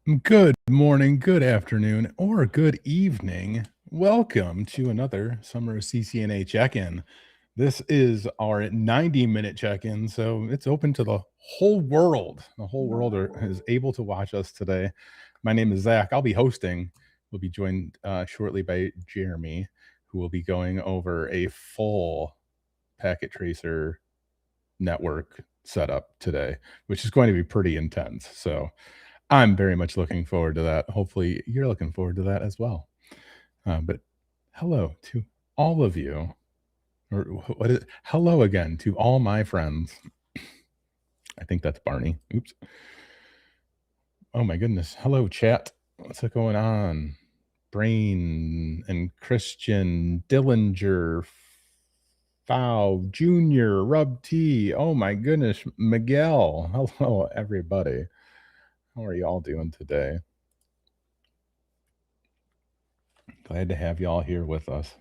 Good morning, good afternoon, or good evening. Welcome to another Summer of CCNA check-in. This is our 90-minute check-in, so it's open to the whole world. The whole world is able to watch us today. My name is Zach. I'll be hosting. We'll be joined shortly by Jeremy, who will be going over a full packet tracer network setup today, which is going to be pretty intense. So I'm very much looking forward to that. Hopefully, you're looking forward to that as well. But hello to all of you, or what is hello again to all my friends. I think that's Barney. Oops. Oh my goodness. Hello, chat. What's going on? Brain and Christian Dillinger, Fow Junior, Rub T. Oh my goodness, Miguel. Hello, everybody. How are you all doing today? Glad to have you all here with us.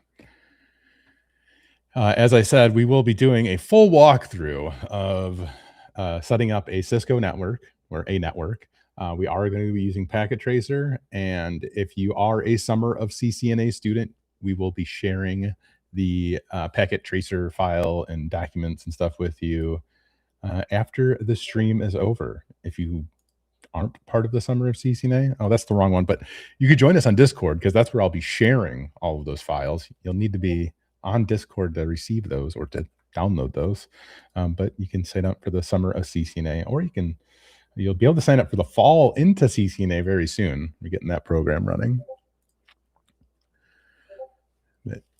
As I said, we will be doing a full walkthrough of setting up a Cisco network or a network. We are going to be using Packet Tracer, and if you are a Summer of CCNA student, we will be sharing the Packet Tracer file and documents and stuff with you after the stream is over. If you aren't part of the Summer of CCNA, oh, that's the wrong one, but you could join us on Discord because that's where I'll be sharing all of those files. You'll need to be on Discord to receive those or to download those. But you can sign up for the Summer of CCNA, or you'll be able to sign up for the Fall into CCNA very soon. We're getting that program running.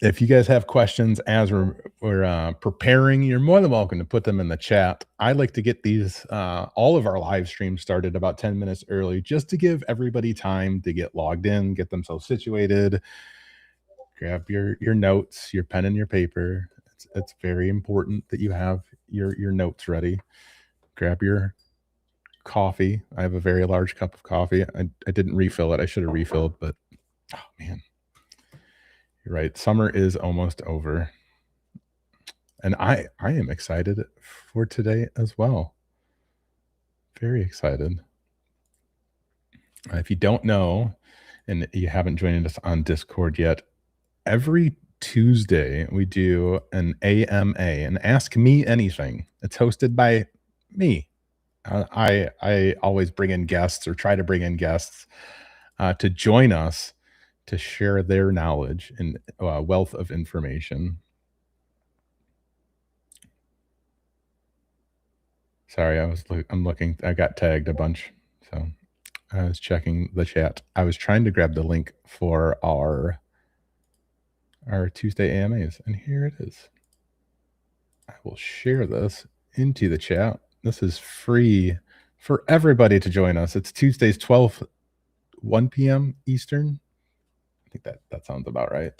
If you guys have questions as we're preparing, you're more than welcome to put them in the chat. I like to get these all of our live streams started about 10 minutes early, just to give everybody time to get logged in, get themselves situated. Grab your notes, your pen and your paper. It's very important that you have your notes ready. Grab your coffee. I have a very large cup of coffee. I didn't refill it. I should have refilled, but oh man. You're right. Summer is almost over. And I am excited for today as well. Very excited. If you don't know, and you haven't joined us on Discord yet, every Tuesday we do an AMA, an Ask Me Anything. It's hosted by me. I always bring in guests or try to bring in guests to join us to share their knowledge and wealth of information. Sorry, I'm looking. I got tagged a bunch, so I was checking the chat. I was trying to grab the link for our Tuesday AMAs, and here it is. I will share this into the chat. This is free for everybody to join us. It's Tuesdays 1 p.m. Eastern. I think that sounds about right.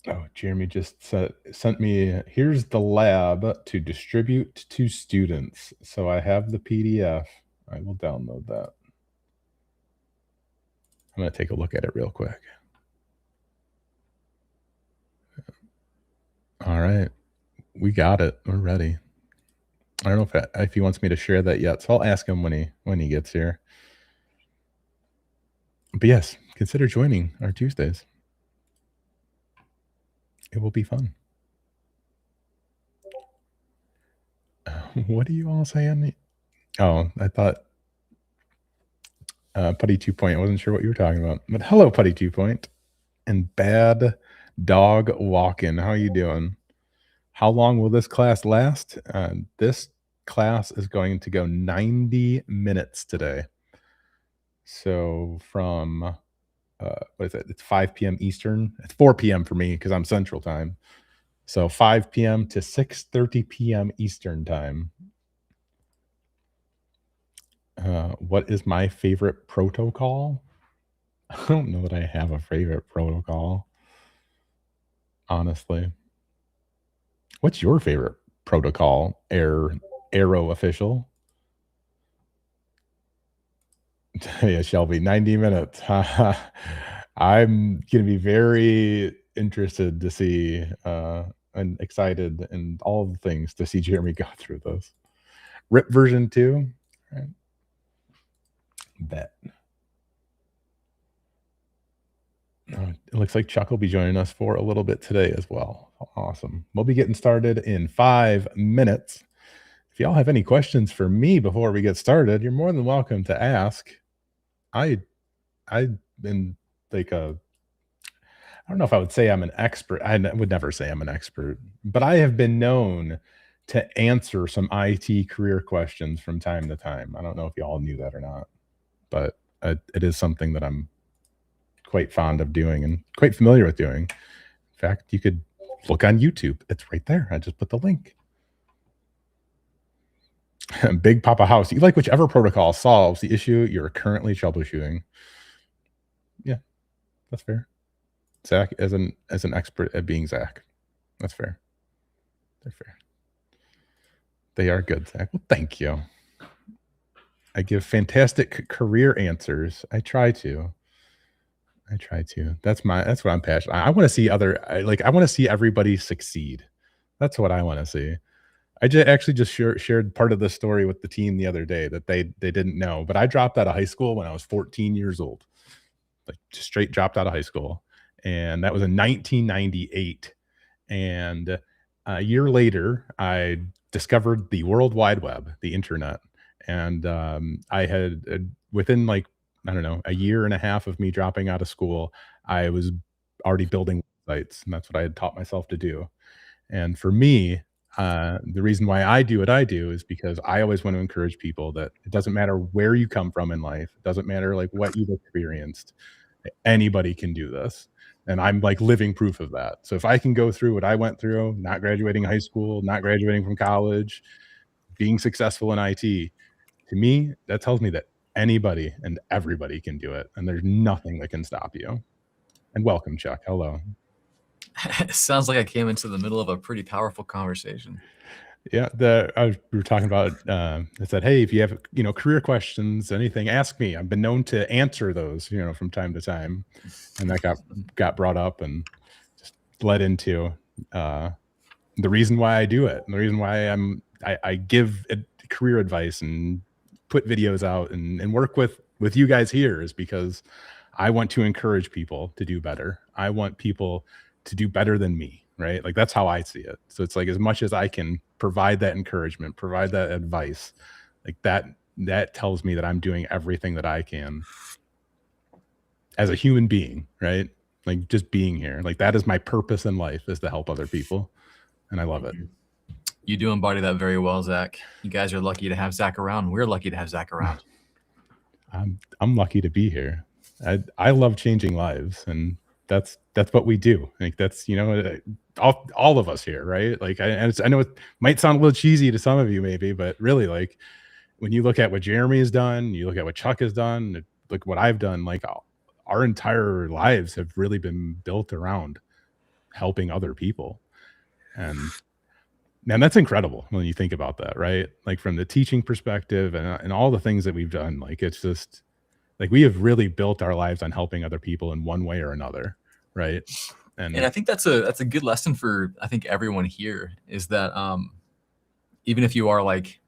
Oh, Jeremy just sent me, here's the lab to distribute to students. So I have the PDF. I will download that. I'm going to take a look at it real quick. All right. We got it. We're ready. I don't know if he wants me to share that yet, so I'll ask him when he gets here. But yes, consider joining our Tuesdays. It will be fun. What do you all say on me? Oh, I thought Putty 2 Point. I wasn't sure what you were talking about. But hello, Putty 2 Point. And Bad Dog Walkin'. How are you doing? How long will this class last? This class is going to go 90 minutes today. So from, what is it? It's 5 p.m. Eastern. It's 4 p.m. for me because I'm Central Time. So 5 p.m. to 6:30 p.m. Eastern Time. What is my favorite protocol? I don't know that I have a favorite protocol, honestly. What's your favorite protocol, Arrow official? Yeah, Shelby, 90 minutes. I'm going to be very interested to see and excited and all the things to see Jeremy go through this. RIP version 2. Right. Bet. It looks like Chuck will be joining us for a little bit today as well. Awesome. We'll be getting started in 5 minutes. If y'all have any questions for me before we get started, you're more than welcome to ask. I've been like I don't know if I would say I'm an expert. I would never say I'm an expert, but I have been known to answer some IT career questions from time to time. I don't know if y'all knew that or not, but it is something that I'm quite fond of doing and quite familiar with doing. In fact, you could look on YouTube. It's right there. I just put the link. Big Papa House. You like whichever protocol solves the issue you're currently troubleshooting. Yeah, that's fair. Zach as an expert at being Zach. That's fair. They're fair. They are good, Zach. Well, thank you. I give fantastic career answers. I try to. That's what I'm passionate. I want to see I want to see everybody succeed. That's what I want to see. I actually just shared part of the story with the team the other day that they didn't know, but I dropped out of high school when I was 14 years old. Like just straight dropped out of high school. And that was in 1998. And a year later, I discovered the World Wide Web, the internet. And I had, within like, I don't know, a year and a half of me dropping out of school, I was already building websites. And that's what I had taught myself to do. And for me, the reason why I do what I do is because I always want to encourage people that it doesn't matter where you come from in life. It doesn't matter like what you've experienced. Anybody can do this. And I'm like living proof of that. So if I can go through what I went through, not graduating high school, not graduating from college, being successful in IT, to me, that tells me that anybody and everybody can do it. And there's nothing that can stop you. And welcome, Chuck. Hello. It sounds like I came into the middle of a pretty powerful conversation. Yeah, we were talking about. I said, "Hey, if you have career questions, anything, ask me." I've been known to answer those, from time to time, and that got brought up and just led into the reason why I do it, and the reason why I give career advice and put videos out and work with you guys here is because I want to encourage people to do better. I want people to do better than me, right? Like that's how I see it. So it's like as much as I can provide that encouragement, provide that advice, like that tells me that I'm doing everything that I can as a human being, right? Like just being here. Like that is my purpose in life, is to help other people. And I love it. You do embody that very well, Zach. You guys are lucky to have Zach around. We're lucky to have Zach around. I'm lucky to be here. I love changing lives, and that's what we do. Like that's all of us here, right? Like I know it might sound a little cheesy to some of you maybe, but really like when you look at what Jeremy has done, you look at what Chuck has done, look what I've done, like our entire lives have really been built around helping other people. And man, that's incredible when you think about that, right? Like from the teaching perspective and all the things that we've done, like it's just like we have really built our lives on helping other people in one way or another, right? And I think that's a good lesson for I think everyone here is that even if you are like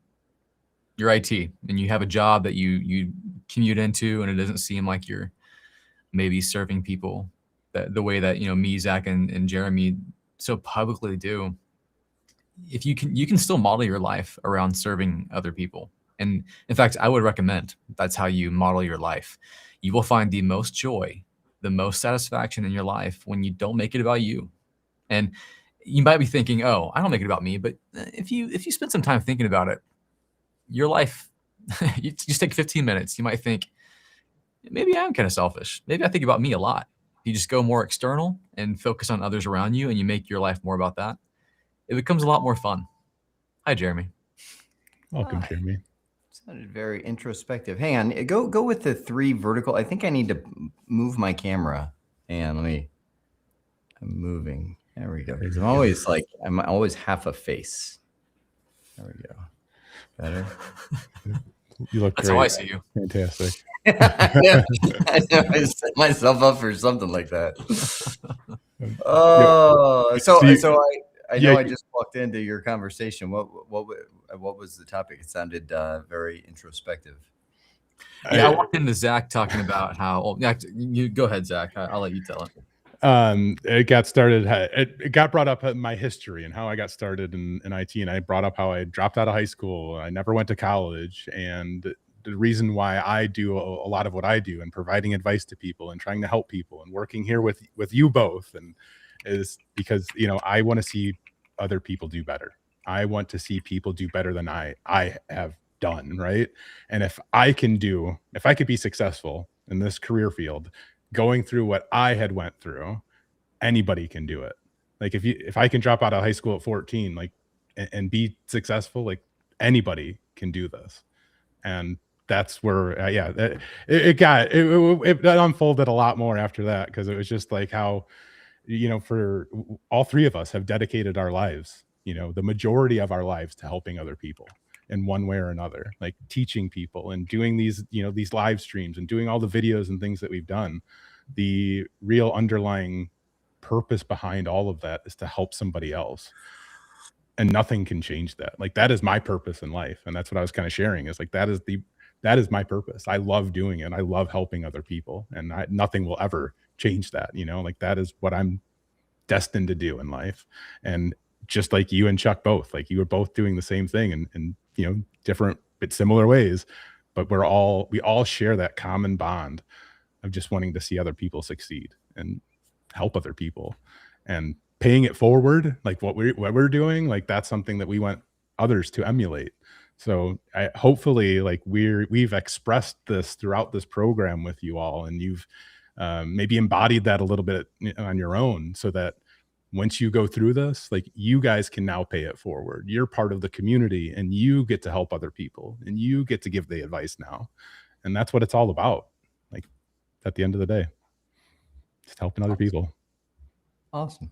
you're IT and you have a job that you commute into and it doesn't seem like you're maybe serving people the way that me, Zach, and Jeremy so publicly do. If you can still model your life around serving other people. And in fact, I would recommend that's how you model your life. You will find the most joy, the most satisfaction in your life when you don't make it about you. And you might be thinking, oh, I don't make it about me. But if you spend some time thinking about it, your life, you just take 15 minutes. You might think, maybe I'm kind of selfish. Maybe I think about me a lot. You just go more external and focus on others around you and you make your life more about that. It becomes a lot more fun. Hi, Jeremy. Welcome, Jeremy. Sounded very introspective. Hang on, go with the 3 vertical. I think I need to move my camera. And I'm moving. There we go. Because I'm always half a face. There we go. Better. You look That's great. how I see you. Fantastic. I set myself up for something like that. Oh, so I know I just walked into your conversation. What what was the topic? It sounded very introspective. Yeah, I walked into Zach talking about how. Oh, yeah, you go ahead, Zach. I'll let you tell it. It got started. It got brought up my history and how I got started in IT, and I brought up how I dropped out of high school. I never went to college, and the reason why I do a lot of what I do and providing advice to people and trying to help people and working here with you both, and is because I want to see other people do better. I want to see people do better than I have done, right? And if I could be successful in this career field, going through what I had went through, anybody can do it. Like if I can drop out of high school at 14, like and be successful, like anybody can do this. And that's where it unfolded a lot more after that, because it was just like how for all three of us have dedicated our lives, the majority of our lives, to helping other people in one way or another, like teaching people and doing these live streams and doing all the videos and things that we've done. The real underlying purpose behind all of that is to help somebody else, and nothing can change that. Like, that is my purpose in life, and that's what I was kind of sharing, is like that is my purpose. I love doing it. I love helping other people, and nothing will ever change that. Like, that is what I'm destined to do in life. And just like you and Chuck both, like, you were both doing the same thing in different but similar ways, but we all share that common bond of just wanting to see other people succeed and help other people, and paying it forward, like what we're doing, like that's something that we want others to emulate. So hopefully, like, we've expressed this throughout this program with you all, and you've maybe embodied that a little bit on your own, so that once you go through this, like, you guys can now pay it forward. You're part of the community, and you get to help other people, and you get to give the advice now. And that's what it's all about. Like, at the end of the day, just helping other people. Awesome.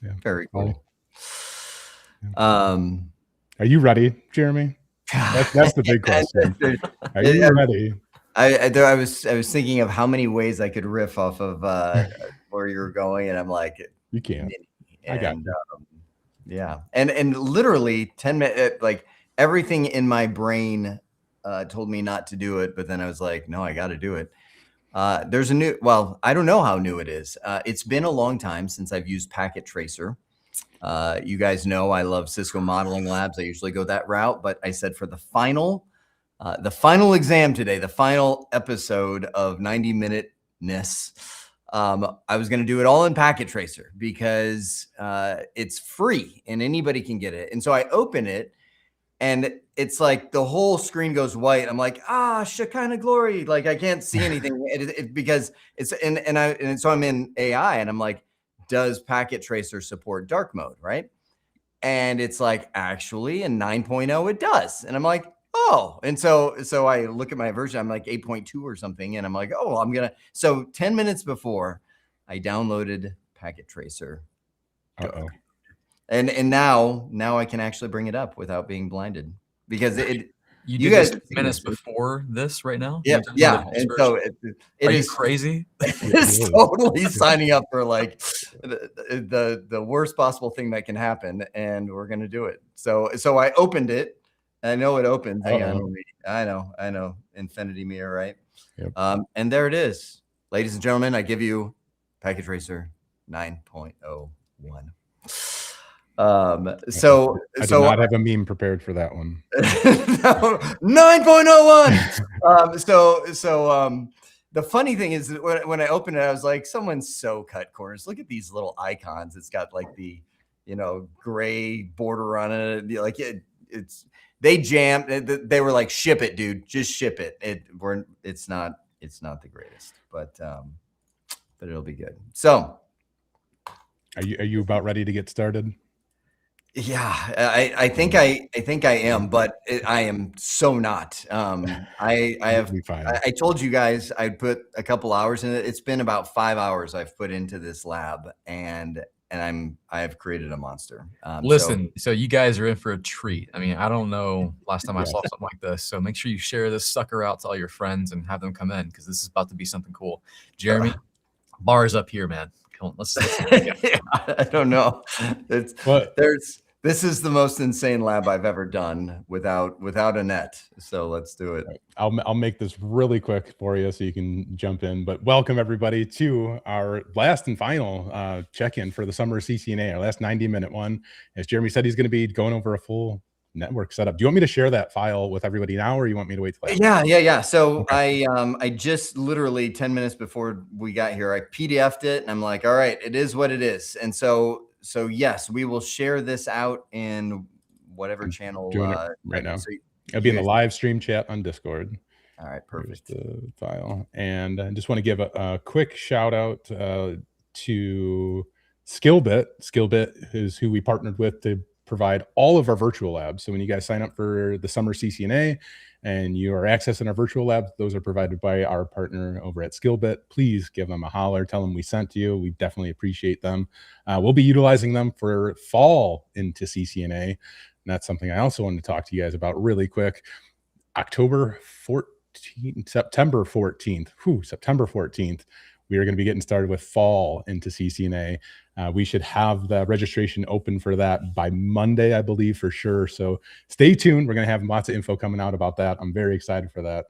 Yeah. Very cool. Yeah. Are you ready, Jeremy? That's the big question. Are you ready? I was thinking of how many ways I could riff off of where you're going, and I'm like, you can't. And, I got you. Yeah, and literally 10 minutes, like, everything in my brain told me not to do it, but then I was like, no, I got to do it. There's I don't know how new it is. It's been a long time since I've used Packet Tracer. You guys know I love Cisco Modeling Labs. I usually go that route, but I said for the final exam today, the final episode of 90-minute-ness, I was going to do it all in Packet Tracer because it's free and anybody can get it. And so I open it, and it's like the whole screen goes white. I'm like, Shekinah glory. Like, I can't see anything because it's so I'm in AI, and I'm like, does Packet Tracer support dark mode? Right. And it's like, actually in 9.0, it does. And I'm like, oh, and so I look at my version, I'm like 8.2 or something. And I'm like, oh, so 10 minutes before, I downloaded Packet Tracer. Uh-oh. And now I can actually bring it up without being blinded, because you guys 10 minutes before this right now. Yeah. And so it is crazy. It's totally signing up for like the worst possible thing that can happen, and we're gonna do it. So I opened it. I know it opens. Hang on. I know. Infinity mirror, right? Yep. And there it is, ladies and gentlemen. I give you Packet Tracer 9.01. So I did not have a meme prepared for that one. 9.01. The funny thing is that when I opened it, I was like, someone's so cut corners. Look at these little icons. It's got like the gray border on it. Like they jammed. They were like, ship it, dude. Just ship it. It's not the greatest, but it'll be good. So are you about ready to get started? Yeah, I think I am, but I am so not. I told you guys I'd put a couple hours in it. It's been about 5 hours I've put into this lab, and I've created a monster. Listen, so you guys are in for a treat. I mean, I don't know last time I saw something like this. So make sure you share this sucker out to all your friends and have them come in, because this is about to be something cool. Jeremy, bars up here, man. Come on, let's I don't know. This is the most insane lab I've ever done without a net. So let's do it. I'll make this really quick for you so you can jump in. But welcome everybody to our last and final check-in for the summer CCNA, our last 90-minute one. As Jeremy said, he's going to be going over a full network setup. Do you want me to share that file with everybody now, or you want me to wait till after? Yeah. So Okay. I just literally 10 minutes before we got here, I PDF'd it and I'm like, all right, it is what it is. And so yes, we will share this out in whatever I'm channel. doing it right now. So It'll be in the live stream chat on Discord. All right, Here's perfect. the file. And I just want to give a quick shout out to Skillbit. Skillbit is who we partnered with to provide all of our virtual labs. So when you guys sign up for the summer CCNA and you are accessing our virtual labs, those are provided by our partner over at Skillbit. Please give them a holler. Tell them we sent you. We definitely appreciate them. We'll be utilizing them for fall into CCNA. And that's something I also wanted to talk to you guys about really quick. September 14th, we are going to be getting started with fall into CCNA. We should have the registration open for that by Monday, I believe, for sure. So stay tuned. We're going to have lots of info coming out about that. I'm very excited for that.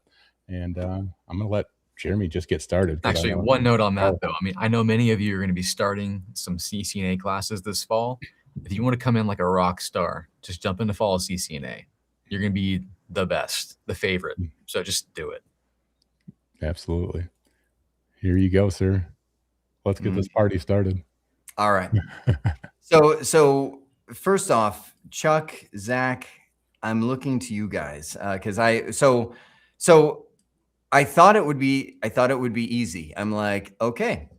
And I'm going to let Jeremy just get started. Actually, one note on that, though. I mean, I know many of you are going to be starting some CCNA classes this fall. If you want to come in like a rock star, just jump into fall CCNA. You're going to be the best, the favorite. So just do it. Absolutely. Here you go, sir. Let's get this party started. All right. So first off, Chuck, Zach, I'm looking to you guys because I thought it would be easy. I'm like, okay,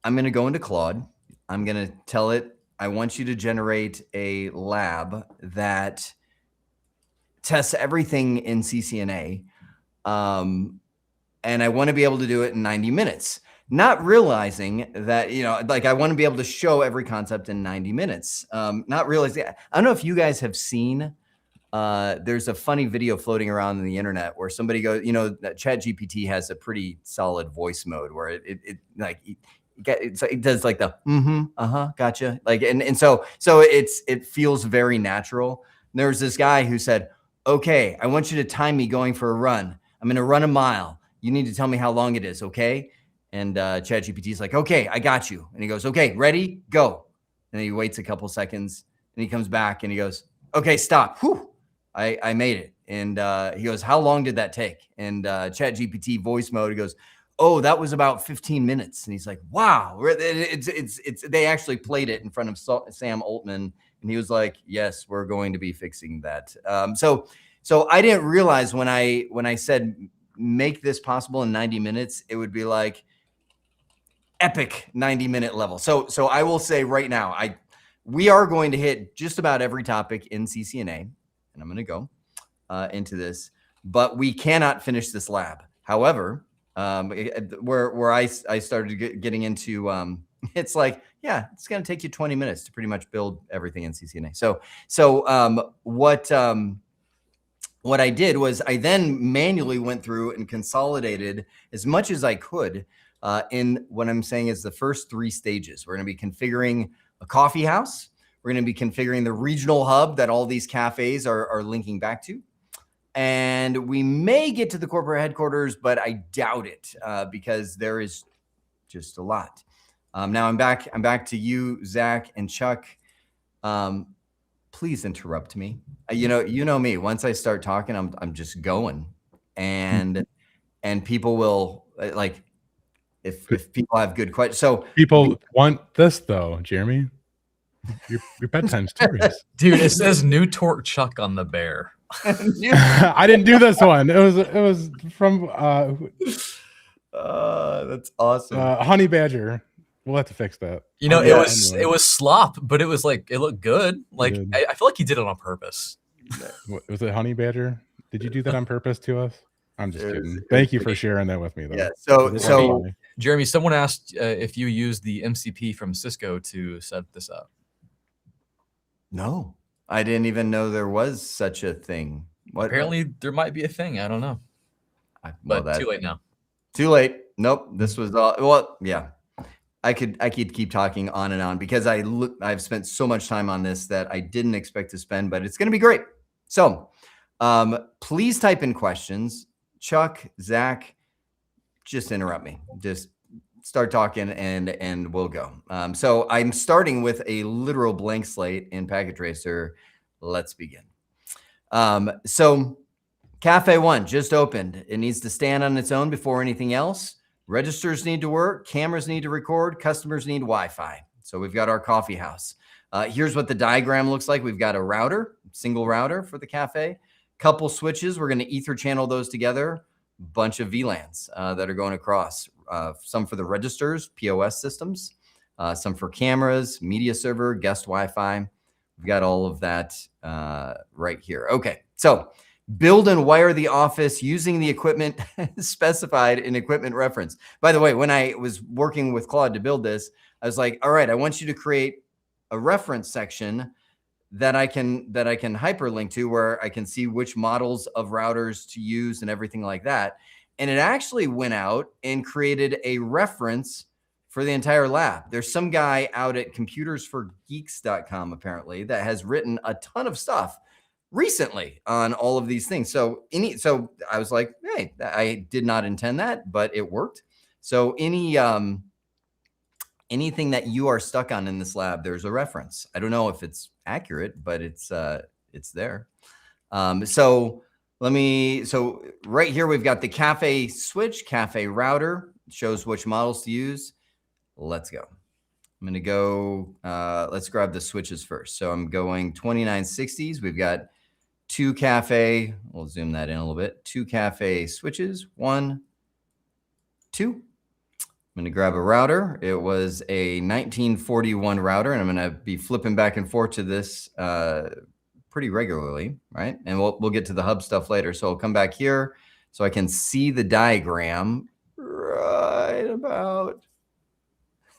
I'm gonna go into Claude. I'm gonna tell it, I want you to generate a lab that tests everything in CCNA. And I want to be able to do it in 90 minutes, not realizing that, like I want to be able to show every concept in 90 minutes. Not realizing, I don't know if you guys have seen, there's a funny video floating around on the internet where somebody goes, that ChatGPT has a pretty solid voice mode where it does like the, gotcha. Like, and so it feels very natural. There's this guy who said, okay, I want you to time me going for a run. I'm going to run a mile. You need to tell me how long it is, okay? And ChatGPT is like, okay, I got you. And he goes, okay, ready, go. And he waits a couple seconds, and he comes back, and he goes, okay, stop. Whew, I made it. And he goes, how long did that take? And ChatGPT voice mode, he goes, oh, that was about 15 minutes. And he's like, wow. They actually played it in front of Sam Altman, and he was like, yes, we're going to be fixing that. So I didn't realize when I said make this possible in 90 minutes, it would be like epic 90-minute level. So I will say right now, we are going to hit just about every topic in CCNA, and I'm going to go into this, but we cannot finish this lab. However, where I started getting into, it's like, yeah, it's going to take you 20 minutes to pretty much build everything in CCNA. What I did was I then manually went through and consolidated as much as I could in what I'm saying is the first 3 stages. We're going to be configuring a coffee house. We're going to be configuring the regional hub that all these cafes are linking back to. And we may get to the corporate headquarters, but I doubt it because there is just a lot. Now I'm back to you, Zach and Chuck. Please interrupt me. You know me. Once I start talking, I'm just going, and people will like if people have good questions. So people want this though, Jeremy. Your bedtime stories, dude. It says new torque Chuck on the bear. I didn't do this one. It was from that's awesome. Honey Badger. We'll have to fix that. It was slop, but it was like it looked good. Like I feel like he did it on purpose. Was it Honey Badger? Did you do that on purpose to us? I'm just kidding. Thank you for sharing that with me, though. Yeah. So Jeremy, someone asked if you used the MCP from Cisco to set this up. No, I didn't even know there was such a thing. Apparently, there might be a thing. I don't know. But too late now. Too late. Nope. This was all. Well, yeah. I could keep talking on and on because I've spent so much time on this that I didn't expect to spend, but it's going to be great. So please type in questions. Chuck, Zach, just interrupt me. Just start talking and we'll go. So I'm starting with a literal blank slate in Packet Tracer. Let's begin. So Cafe 1 just opened. It needs to stand on its own before anything else. Registers need to work. Cameras need to record. Customers need Wi-Fi. So we've got our coffee house. Here's what the diagram looks like. We've got a router, single router for the cafe, couple switches. We're going to ether channel those together. Bunch of VLANs that are going across. Some for the registers, POS systems, some for cameras, media server, guest Wi-Fi. We've got all of that right here. Okay, so build and wire the office using the equipment specified in equipment reference. By the way, when I was working with Claude to build this, I was like, all right, I want you to create a reference section that I can hyperlink to where I can see which models of routers to use and everything like that. And it actually went out and created a reference for the entire lab. There's some guy out at computersforgeeks.com apparently that has written a ton of stuff recently on all of these things. So I was like, hey, I did not intend that, but it worked. So anything that you are stuck on in this lab, there's a reference. I don't know if it's accurate, but it's there. So right here, we've got the cafe switch, cafe router, shows which models to use. Let's go. I'm going to go, let's grab the switches first. So I'm going 2960s. We've got 2 cafe, we'll zoom that in a little bit, 2 cafe switches, 1, 2. I'm going to grab a router. It was a 1941 router, and I'm going to be flipping back and forth to this pretty regularly, right? And we'll get to the hub stuff later. So I'll come back here so I can see the diagram right about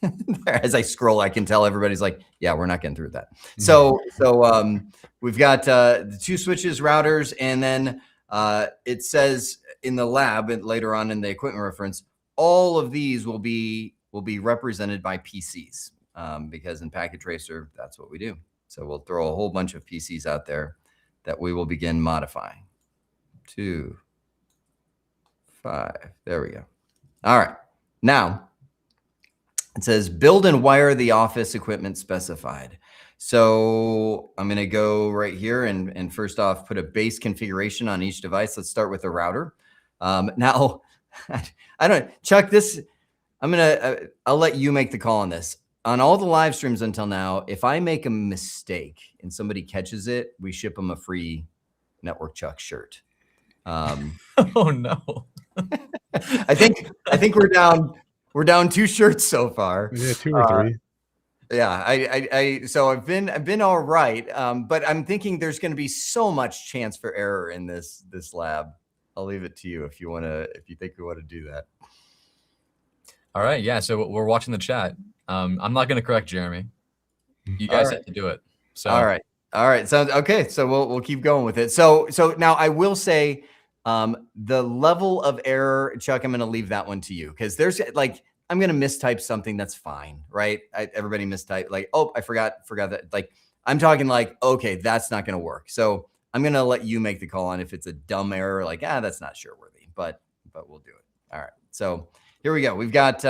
there. As I scroll, I can tell everybody's like, yeah, we're not getting through that. So we've got the 2 switches, routers, and then it says in the lab and later on in the equipment reference, all of these will be represented by PCs because in Packet Tracer, that's what we do. So we'll throw a whole bunch of PCs out there that we will begin modifying. 2, 5, there we go. All right, now it says build and wire the office equipment specified. So I'm going to go right here and first off, put a base configuration on each device. Let's start with the router. Now, I don't, Chuck, I'll let you make the call on this. On all the live streams until now, if I make a mistake and somebody catches it, we ship them a free Network Chuck shirt. Oh no. I think we're down 2 shirts so far. Yeah, 2 or 3. Yeah, so I've been all right, but I'm thinking there's going to be so much chance for error in this lab. I'll leave it to you if you think you want to do that. All right, yeah. So we're watching the chat. I'm not going to correct Jeremy. You guys have to do it. So all right. Sounds okay. So we'll keep going with it. So now I will say the level of error, Chuck, I'm going to leave that one to you because there's like I'm going to mistype something. That's fine, right? Everybody mistype like, oh, I forgot that. Like I'm talking like, okay, that's not going to work. So I'm going to let you make the call on if it's a dumb error, like that's not sure worthy, but we'll do it. All right. So here we go. We've got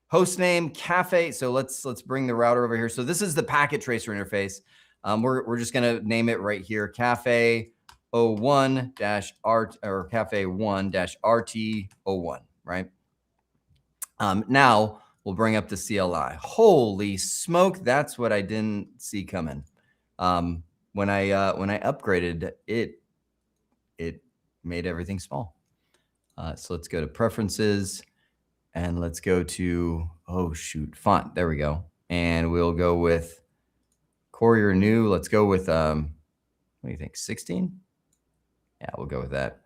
host name cafe. So let's bring the router over here. So this is the Packet Tracer interface. We're just going to name it right here, cafe 01-rt or cafe 1-rt01, right? Now we'll bring up the CLI. Holy smoke, that's what I didn't see coming. When I upgraded it made everything small. So let's go to preferences and let's go to, oh shoot, font. There we go. And we'll go with Courier new. Let's go with, what do you think? 16? Yeah, we'll go with that.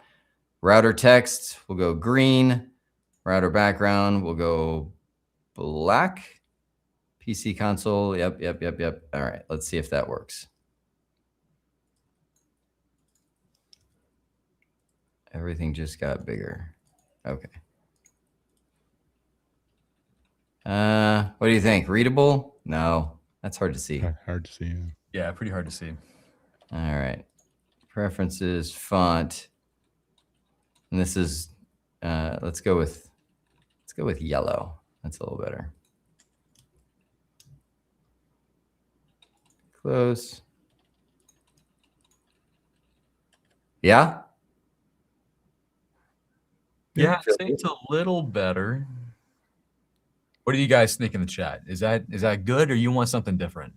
Router text, we'll go green. Router background, we'll go black. PC console, yep. All right, let's see if that works. Everything just got bigger. Okay. What do you think? Readable? No, that's hard to see. Hard to see. Yeah, pretty hard to see. All right. Preferences, font. And this is, let's go with yellow. That's a little better. Close. Yeah? Yeah, I'd say it's a little better. What do you guys think in the chat? Is that good, or you want something different?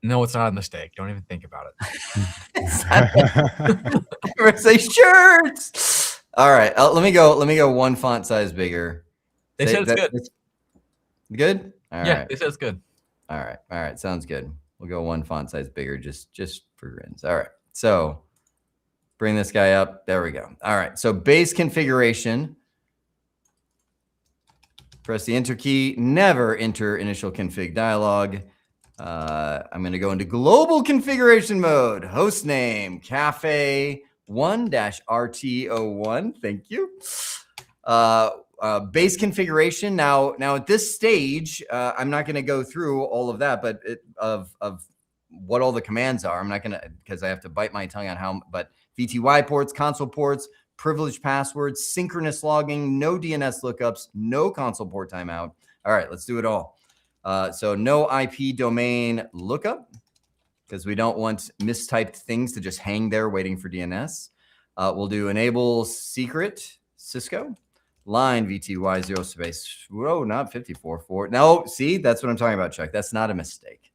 No, it's not a mistake. Don't even think about it. Say shirts. All right, let me go one font size bigger. They said it's good. Good? All yeah, right. they said it's good. All right, sounds good. We'll go one font size bigger just for grins. All right, so bring this guy up. There we go. All right, so base configuration. Press the enter key. Never enter initial config dialog. I'm going to go into global configuration mode. Host name, cafe 1-RT01. Thank you. Base configuration. Now at this stage, I'm not going to go through all of that, but of what all the commands are. I'm not going to, because I have to bite my tongue on how, but VTY ports, console ports, privileged passwords, synchronous logging, no DNS lookups, no console port timeout. All right, let's do it all. So no IP domain lookup, because we don't want mistyped things to just hang there waiting for DNS. We'll do enable secret Cisco. Line VTY 0 space. Whoa, not 54.4. No, see, that's what I'm talking about, Chuck. That's not a mistake.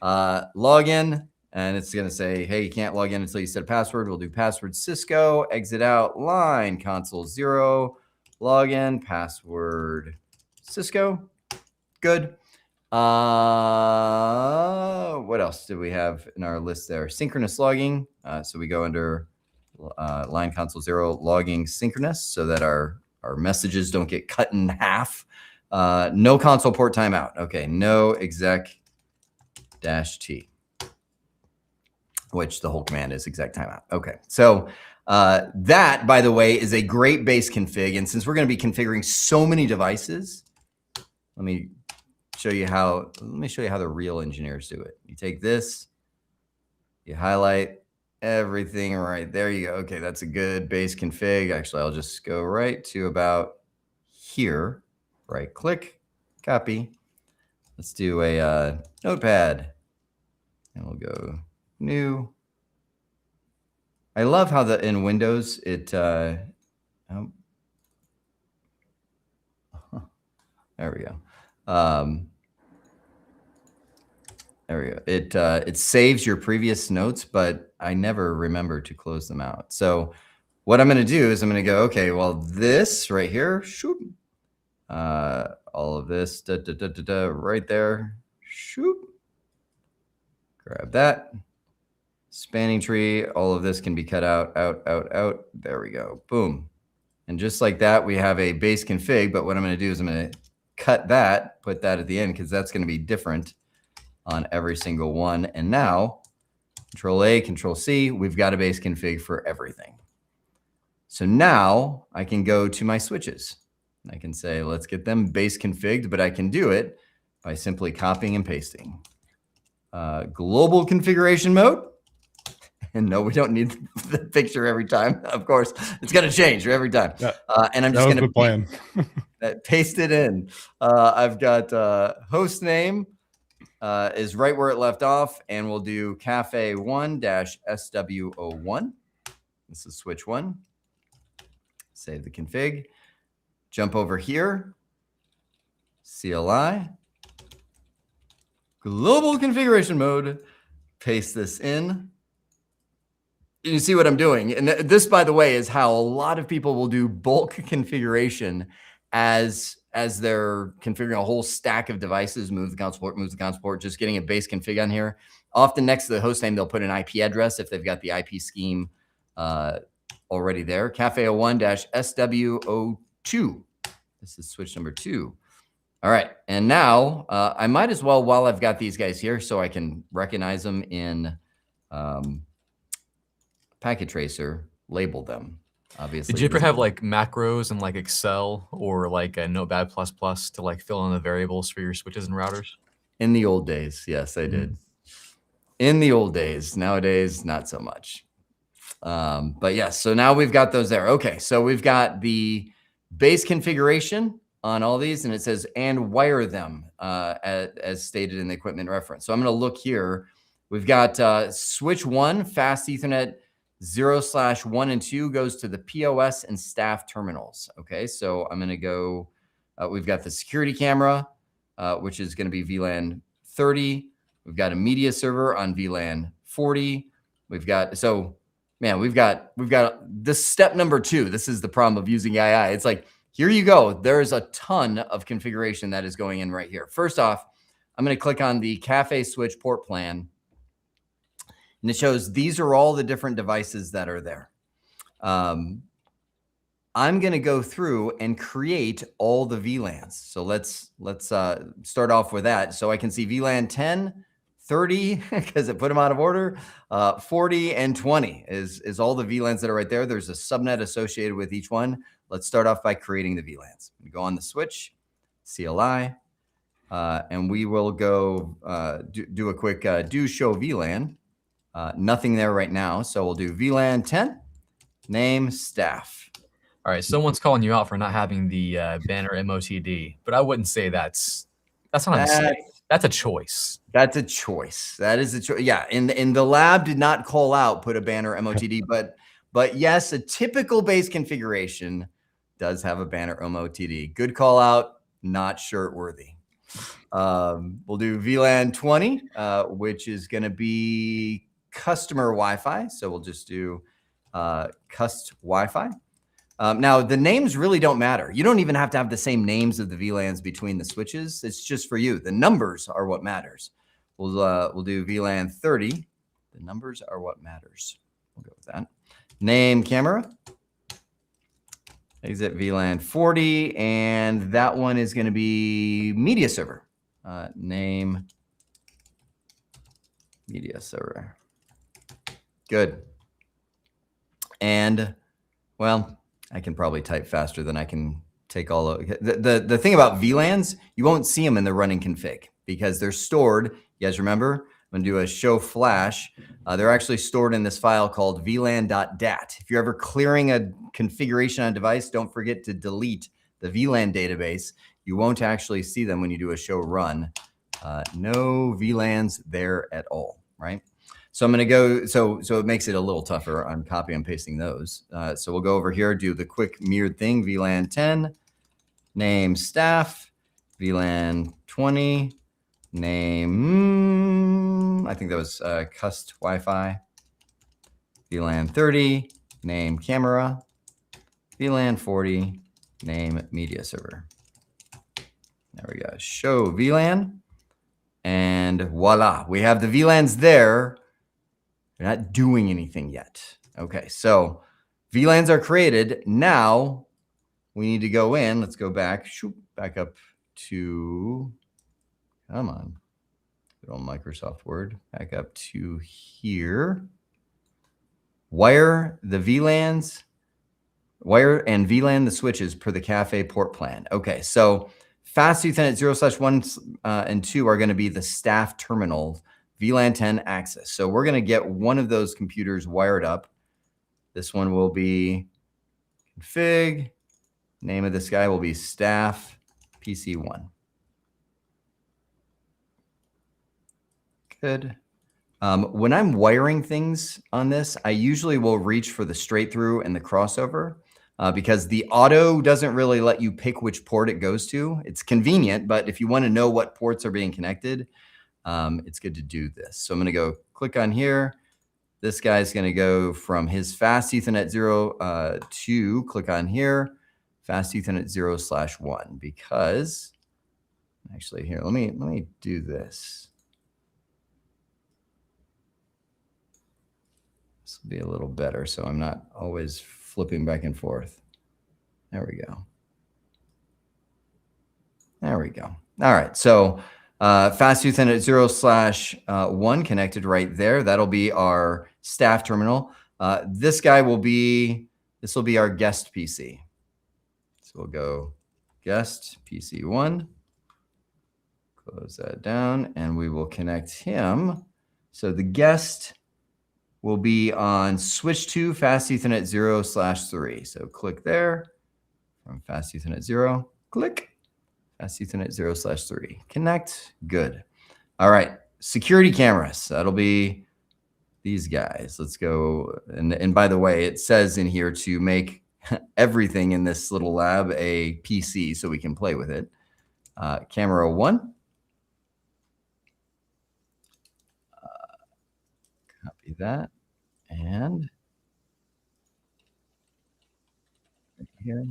Login, and it's going to say, hey, you can't log in until you set a password. We'll do password Cisco, exit out, line, console 0, login, password Cisco. Good. What else do we have in our list there? Synchronous logging. So we go under line console 0, logging synchronous, so that our messages don't get cut in half. No console port timeout. Okay, no exec-t, which the whole command is exec timeout. Okay, so that, by the way, is a great base config. And since we're going to be configuring so many devices, let me show you how the real engineers do it. You take this, you highlight everything right there. You go, okay, that's a good base config. Actually, I'll just go right to about here, right click, copy. Let's do a notepad, and we'll go new. I love how in Windows it there we go. There we go. It saves your previous notes, but I never remember to close them out. So what I'm going to do is I'm going to go, okay, well, this right here, shoot, all of this, right there, shoot, grab that, spanning tree, all of this can be cut out. There we go, boom. And just like that, we have a base config, but what I'm going to do is I'm going to cut that, put that at the end, because that's going to be different on every single one. And now Control A, Control C, we've got a base config for everything. So now I can go to my switches. I can say, let's get them base configured, but I can do it by simply copying and pasting. Global configuration mode. And no, we don't need the picture every time. Of course, it's going to change every time. Yeah. And I'm just going to plan. Paste it in. I've got host name is right where it left off, and we'll do cafe 1-SW01. This is switch 1. Save the config. Jump over here. CLI. Global configuration mode. Paste this in. You see what I'm doing. And this, by the way, is how a lot of people will do bulk configuration as they're configuring a whole stack of devices, move the console port, just getting a base config on here. Often next to the host name, they'll put an IP address if they've got the IP scheme already there. Cafe 01-SW02. This is switch number 2. All right. And now I might as well, while I've got these guys here, so I can recognize them in Packet Tracer, label them. obviously. Did you ever have like macros in like Excel or like a Notepad++ to like fill in the variables for your switches and routers? In the old days, yes, I did. In the old days. Nowadays, not so much. But yes, so now we've got those there. Okay, so we've got the base configuration on all these, and it says and wire them as stated in the equipment reference. So I'm going to look here. We've got switch 1, fast Ethernet 0/1 and 2 goes to the POS and staff terminals. Okay, so I'm going to go. We've got the security camera, which is going to be VLAN 30. We've got a media server on VLAN 40. We've got Man, we've got this step number 2. This is the problem of using AI. It's like, here you go. There's a ton of configuration that is going in right here. First off, I'm going to click on the Cafe Switch port plan, and it shows these are all the different devices that are there. I'm going to go through and create all the VLANs. So let's start off with that. So I can see VLAN 10, 30, because it put them out of order. 40 and 20 is all the VLANs that are right there. There's a subnet associated with each one. Let's start off by creating the VLANs. We go on the switch, CLI, and we will go do a quick do show VLAN. Nothing there right now. So we'll do VLAN 10, name, staff. All right, someone's calling you out for not having the banner MOTD, but I wouldn't say that's not a mistake. That's a choice. That's a choice. That is a choice. Yeah, in the lab did not call out put a banner MOTD, but yes, a typical base configuration does have a banner MOTD. Good call out, not shirt worthy. We'll do VLAN 20, which is going to be customer Wi-Fi. So we'll just do cust Wi-Fi. Now, the names really don't matter. You don't even have to have the same names of the VLANs between the switches. It's just for you. The numbers are what matters. We'll do VLAN 30. The numbers are what matters. We'll go with that. Name camera. Exit VLAN 40. And that one is going to be media server. Name media server. Good. And, well, I can probably type faster than I can take all of the thing about VLANs, you won't see them in the running config because they're stored. You guys remember? I'm going to do a show flash. They're actually stored in this file called VLAN.dat. If you're ever clearing a configuration on a device, don't forget to delete the VLAN database. You won't actually see them when you do a show run. No VLANs there at all, right? So I'm going to go, so it makes it a little tougher. I'm copying and pasting those. So we'll go over here, do the quick mirrored thing, VLAN 10, name staff, VLAN 20, name, I think that was cust Wi-Fi, VLAN 30, name camera, VLAN 40, name media server. There we go, show VLAN, and voila, we have the VLANs there. They're not doing anything yet. Okay, so VLANs are created. Now we need to go in. Let's go back, back up to, come on, good old Microsoft Word, back up to here. Wire the VLANs, wire and VLAN the switches per the Cafe port plan. Okay, so fast Ethernet 0/1 and 2 are going to be the staff terminal. VLAN 10 access. So we're going to get one of those computers wired up. This one will be config. Name of this guy will be staff PC1. Good. When I'm wiring things on this, I usually will reach for the straight through and the crossover because the auto doesn't really let you pick which port it goes to. It's convenient, but if you want to know what ports are being connected, it's good to do this. So I'm going to go click on here. This guy's going to go from his fast Ethernet 0 to click on here, fast Ethernet 0/1, because actually here, let me do this. This will be a little better, so I'm not always flipping back and forth. There we go. There we go. All right, so fast Ethernet 0/1 connected right there. That'll be our staff terminal. This guy will be This will be our guest PC. So we'll go guest PC1. Close that down, and we will connect him. So the guest will be on switch 2 fast Ethernet 0/3. So click there from fast Ethernet 0, click fast Ethernet 0/3. Connect, good. All right, security cameras. That'll be these guys. Let's go. And by the way, it says in here to make everything in this little lab a PC so we can play with it. Camera 1. Copy that. And here.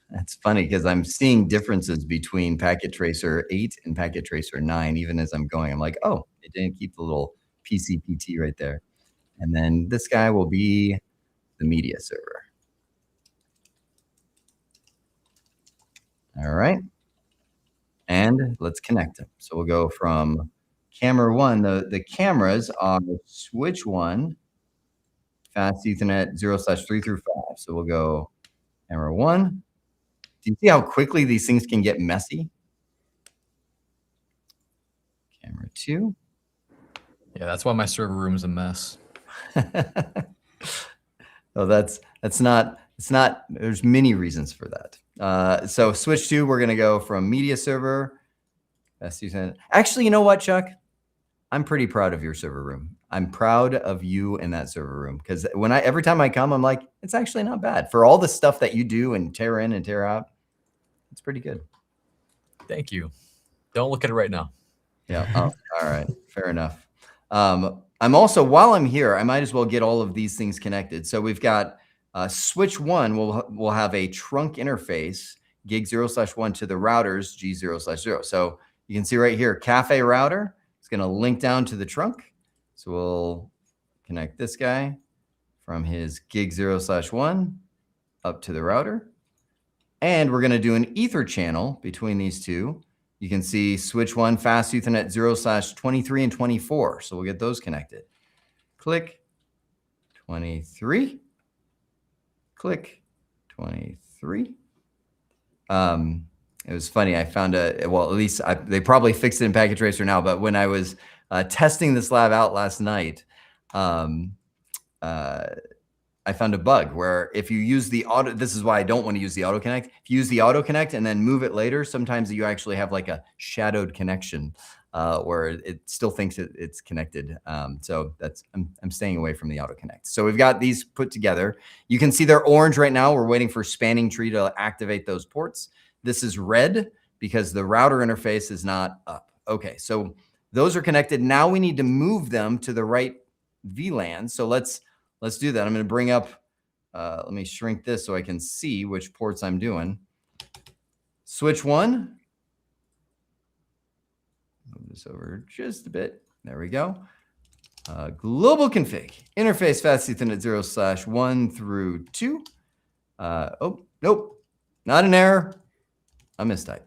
That's funny because I'm seeing differences between Packet Tracer 8 and Packet Tracer 9, even as I'm going. I'm like, oh, it didn't keep the little PCPT right there. And then this guy will be the media server. All right. And let's connect them. So we'll go from camera 1. The cameras are switch 1, fast Ethernet 0/3 through 5. So we'll go camera 1. Do you see how quickly these things can get messy? Camera 2. Yeah, that's why my server room is a mess. Oh, it's not. There's many reasons for that. So switch 2, we're going to go from media server. Actually, you know what, Chuck? I'm pretty proud of your server room. I'm proud of you in that server room because every time I come, I'm like, it's actually not bad for all the stuff that you do and tear in and tear out. It's pretty good. Thank you. Don't look at it right now. Yeah. Oh, all right. Fair enough. I'm also, while I'm here, I might as well get all of these things connected. So we've got switch 1 will have a trunk interface, gig 0/1 to the routers, G0/0. So you can see right here, cafe router is going to link down to the trunk. So we'll connect this guy from his gig 0/1 up to the router. And we're going to do an ether channel between these two. You can see switch 1 fast Ethernet 0/23 and 24. So we'll get those connected. Click 23. Click 23. It was funny. I found at least they probably fixed it in Packet Tracer now. But when I was testing this lab out last night, I found a bug where if you use the auto, this is why I don't want to use the auto connect. If you use the auto connect and then move it later, sometimes you actually have like a shadowed connection where it still thinks it's connected. So I'm staying away from the auto connect. So we've got these put together. You can see they're orange right now. We're waiting for spanning tree to activate those ports. This is red because the router interface is not up. Okay, so those are connected. Now we need to move them to the right VLAN. So let's do that. I'm going to bring up, let me shrink this so I can see which ports I'm doing. Switch 1. Move this over just a bit. There we go. Global config. Interface fast Ethernet 0/1 through 2. Oh, nope. Not an error. I mistyped.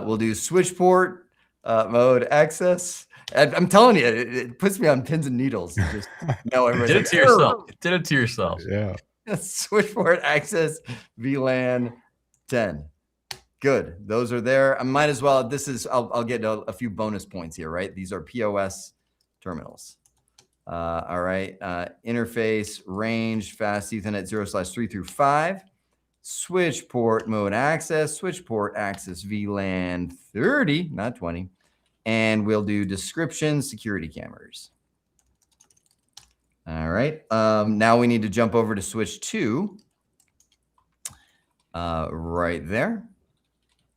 We'll do switch port mode access. I'm telling you, it puts me on pins and needles. Just know Did it to yourself. Did it to yourself. Yeah. Switch port access VLAN 10. Good. Those are there. I might as well. I'll get a few bonus points here, right? These are POS terminals. All right. Interface range fast Ethernet 0/3 through 5. Switch port mode access. Switch port access VLAN 30, not 20. And we'll do description security cameras. All right. Now we need to jump over to switch 2. Right there.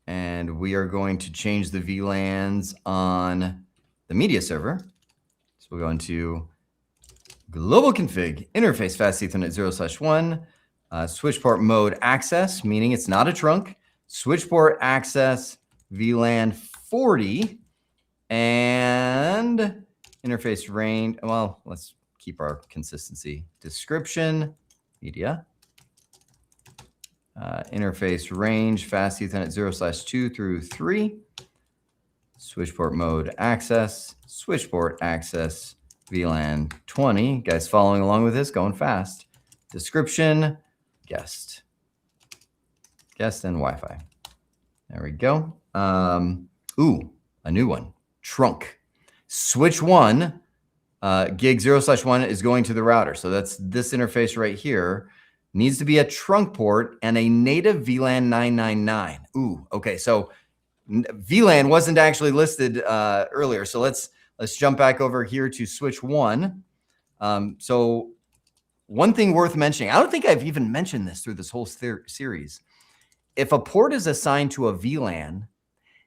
And we are going to change the VLANs on the media server. So we'll go into global config, interface fast Ethernet 0/1, switch port mode access, meaning it's not a trunk, switch port access VLAN 40, and interface range. Well, let's keep our consistency. Description, media. Interface range fast Ethernet 0/2 through 3. Switch port mode access. Switch port access VLAN 20. Guys following along with this, going fast. description, guest and Wi-Fi. There we go. Ooh, a new one, trunk. Switch 1, gig 0/1 is going to the router. So that's this interface right here. Needs to be a trunk port and a native VLAN 999. Ooh, okay. So VLAN wasn't actually listed earlier. So let's jump back over here to switch 1. So one thing worth mentioning, I don't think I've even mentioned this through this whole series. If a port is assigned to a VLAN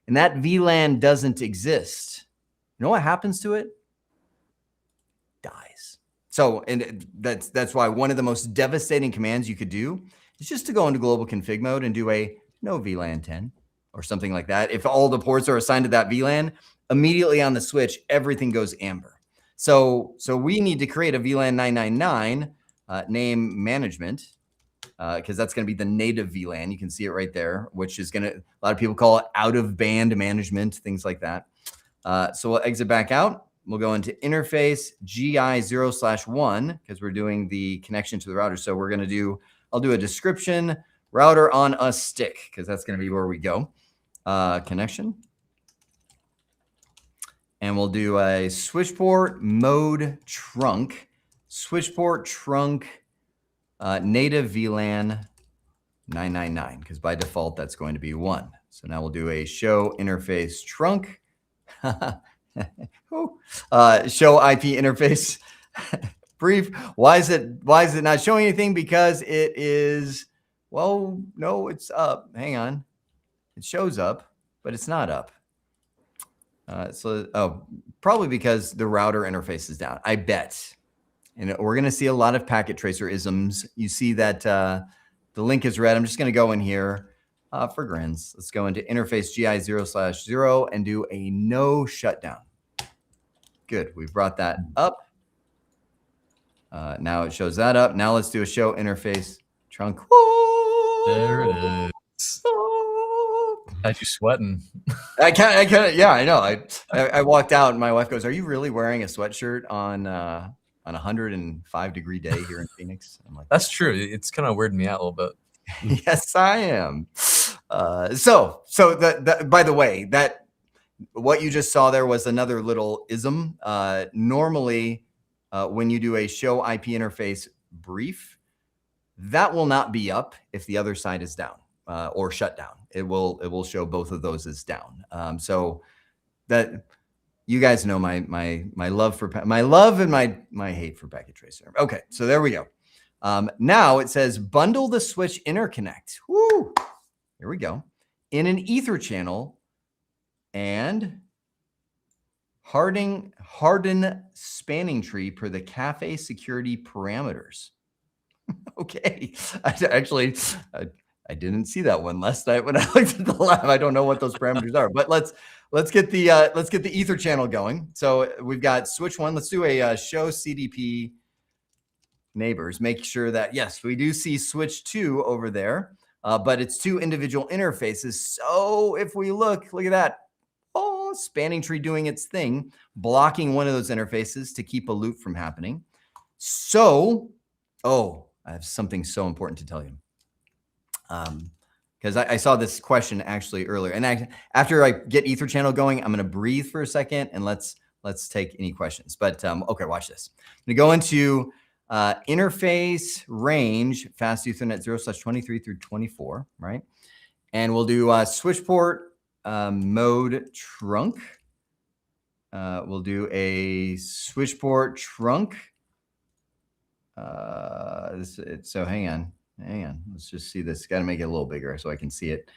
and that VLAN doesn't exist, you know what happens to it? Dies. So, and that's why one of the most devastating commands you could do is just to go into global config mode and do a no VLAN 10 or something like that. If all the ports are assigned to that VLAN, immediately on the switch, everything goes amber. So we need to create a VLAN 999 name management, because that's going to be the native VLAN. You can see it right there, which is going to, a lot of people call it out of band management, things like that. So we'll exit back out. We'll go into interface GI 0/1 because we're doing the connection to the router. So we're going to do, I'll do a description router on a stick because that's going to be where we go. Connection. And we'll do a switchport mode trunk, switchport trunk, native VLAN 999, because by default, that's going to be 1. So now we'll do a show interface trunk, show IP interface brief. Why is it not showing anything? Because it is, well, no, it's up. Hang on. It shows up, but it's not up. Probably because the router interface is down, I bet. And we're going to see a lot of packet tracer isms. You see that the link is red. I'm just going to go in here for grins. Let's go into interface GI 0/0 and do a no shutdown. Good. We've brought that up. Now it shows that up. Now let's do a show interface trunk. There it is. Had you sweating? I kind of, yeah, I know. I walked out and my wife goes, "Are you really wearing a sweatshirt on a 105-degree day here in Phoenix?" I'm like, that's true. It's kind of weirding me out a little bit. Yes, I am. So by the way, that what you just saw there was another little ism. Normally, when you do a show IP interface brief, that will not be up if the other side is down or shut down. It will show both of those as down. So that you guys know my love and my hate for packet tracer. Okay, so there we go. Now it says bundle the switch interconnect. Woo! Here we go. In an ether channel and harden spanning tree per the cafe security parameters. Okay, I didn't see that one last night when I looked at the lab. I don't know what those parameters are, but let's get the ether channel going. So we've got switch 1. Let's do a show CDP neighbors. Make sure that, yes, we do see switch 2 over there, but it's 2 individual interfaces. So if we look at that, oh, spanning tree doing its thing, blocking one of those interfaces to keep a loop from happening. So, oh, I have something so important to tell you. Because I saw this question actually earlier, and after I get ether channel going, I'm going to breathe for a second and let's take any questions. But okay, watch this. I'm going to go into interface range fast Ethernet 0/23 through 24, right? And we'll do switchport mode trunk. We'll do a switchport trunk. So hang on. Let's just see this. Got to make it a little bigger so I can see it.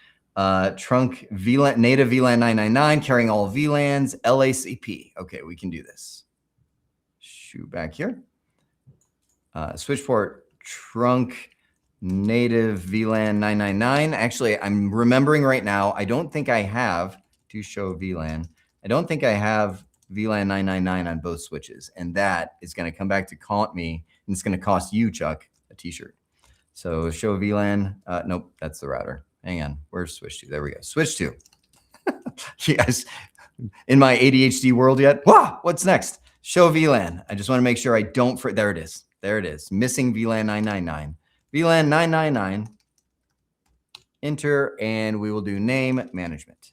Trunk VLAN, native VLAN 999, carrying all VLANs, LACP. Okay, we can do this. Shoot back here. Switchport trunk native VLAN 999. Actually, I'm remembering right now, I don't think I have to show VLAN. I don't think I have VLAN 999 on both switches. And that is going to come back to haunt me. And it's going to cost you, Chuck, a t-shirt. So show VLAN. Nope, that's the router. Hang on. Where's switch 2? There we go. Switch 2. Yes. In my ADHD world yet? Wow, what's next? Show VLAN. I just want to make sure I don't. There it is. There it is. Missing VLAN 999. VLAN 999. Enter, and we will do name management.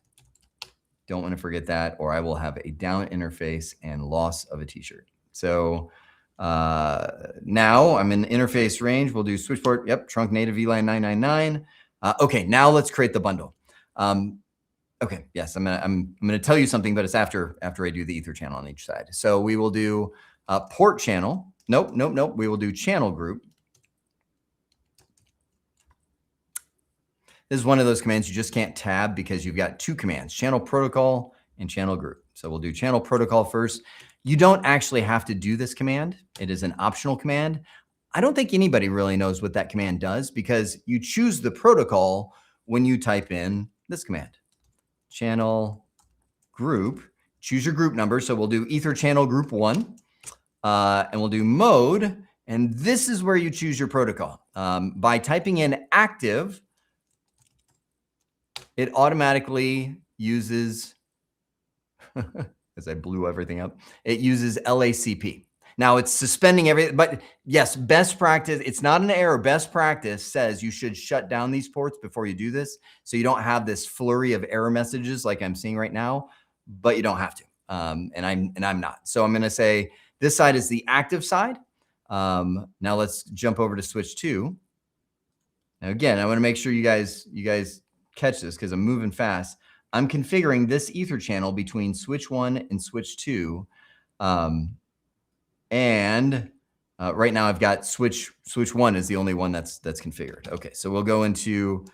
Don't want to forget that, or I will have a down interface and loss of a t-shirt. So now I'm in interface range. We'll do switchport. Yep, trunk native VLAN 999. Okay, now let's create the bundle. Okay, yes, I'm gonna tell you something, but it's after I do the ether channel on each side. So we will do port channel. Nope. We will do channel group. This is one of those commands you just can't tab because you've got two commands, channel protocol and channel group. So we'll do channel protocol first. You don't actually have to do this command. It is an optional command. I don't think anybody really knows what that command does because you choose the protocol when you type in this command. Channel group, choose your group number. So we'll do ether channel group 1 and we'll do mode. And this is where you choose your protocol. By typing in active, it automatically uses, as I blew everything up, it uses LACP. Now it's suspending everything, but yes, best practice, it's not an error. Best practice says you should shut down these ports before you do this. So you don't have this flurry of error messages like I'm seeing right now, but you don't have to. And I'm not. So I'm going to say this side is the active side. Now let's jump over to switch 2. Now again, I want to make sure you guys catch this because I'm moving fast. I'm configuring this ether channel between switch 1 and switch 2. Right now I've got switch 1 is the only one that's configured. Okay, so we'll go into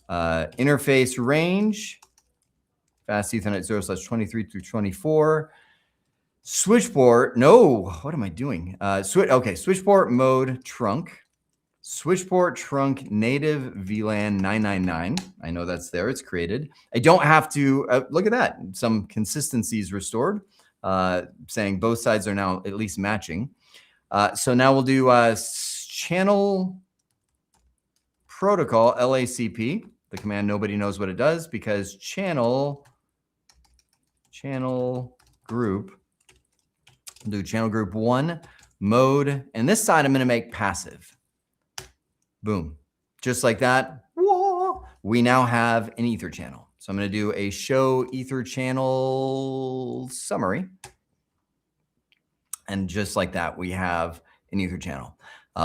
interface range, fast Ethernet 0/23 through 24. Switch port, no, what am I doing? Switch port mode trunk. Switch port trunk native VLAN 999. I know that's there. It's created. I don't have to look at that. Some consistency is restored, saying both sides are now at least matching. So now we'll do channel protocol LACP. The command nobody knows what it does because channel group. We'll do channel group 1 mode, and this side I'm going to make passive. Boom. Just like that, whoa, we now have an ether channel. So I'm going to do a show ether channel summary. And just like that, we have an ether channel.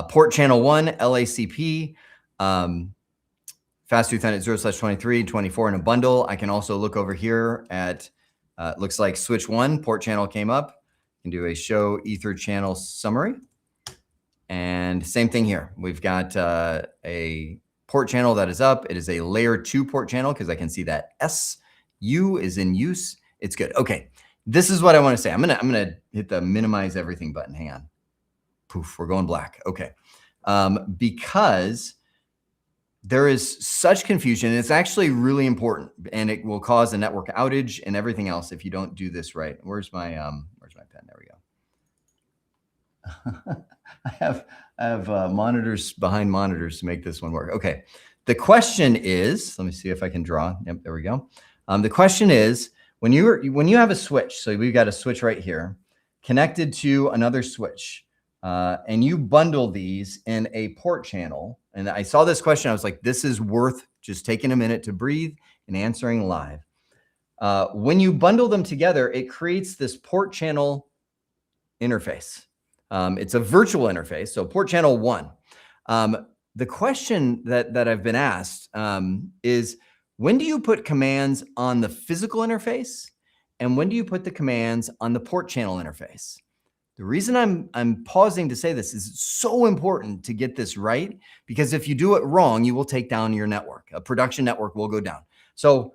Port channel 1, LACP, fast Ethernet 0/23, 24 in a bundle. I can also look over here at, looks like switch 1, port channel came up. And do a show ether channel summary. And same thing here. We've got a port channel that is up. It is a layer 2 port channel because I can see that SU is in use. It's good. Okay, this is what I want to say. I'm gonna hit the minimize everything button. Hang on. Poof, we're going black. Okay, because there is such confusion. And it's actually really important, and it will cause a network outage and everything else if you don't do this right. Where's my pen? There we go. I have monitors behind monitors to make this one work. Okay. The question is, let me see if I can draw. Yep, there we go. The question is, when you have a switch, so we've got a switch right here connected to another switch, and you bundle these in a port channel. And I saw this question. I was like, this is worth just taking a minute to breathe and answering live. When you bundle them together, it creates this port channel interface. It's a virtual interface, so port channel 1. The question that I've been asked is, when do you put commands on the physical interface, and when do you put the commands on the port channel interface? The reason I'm pausing to say this is it's so important to get this right, because if you do it wrong, you will take down your network. A production network will go down. So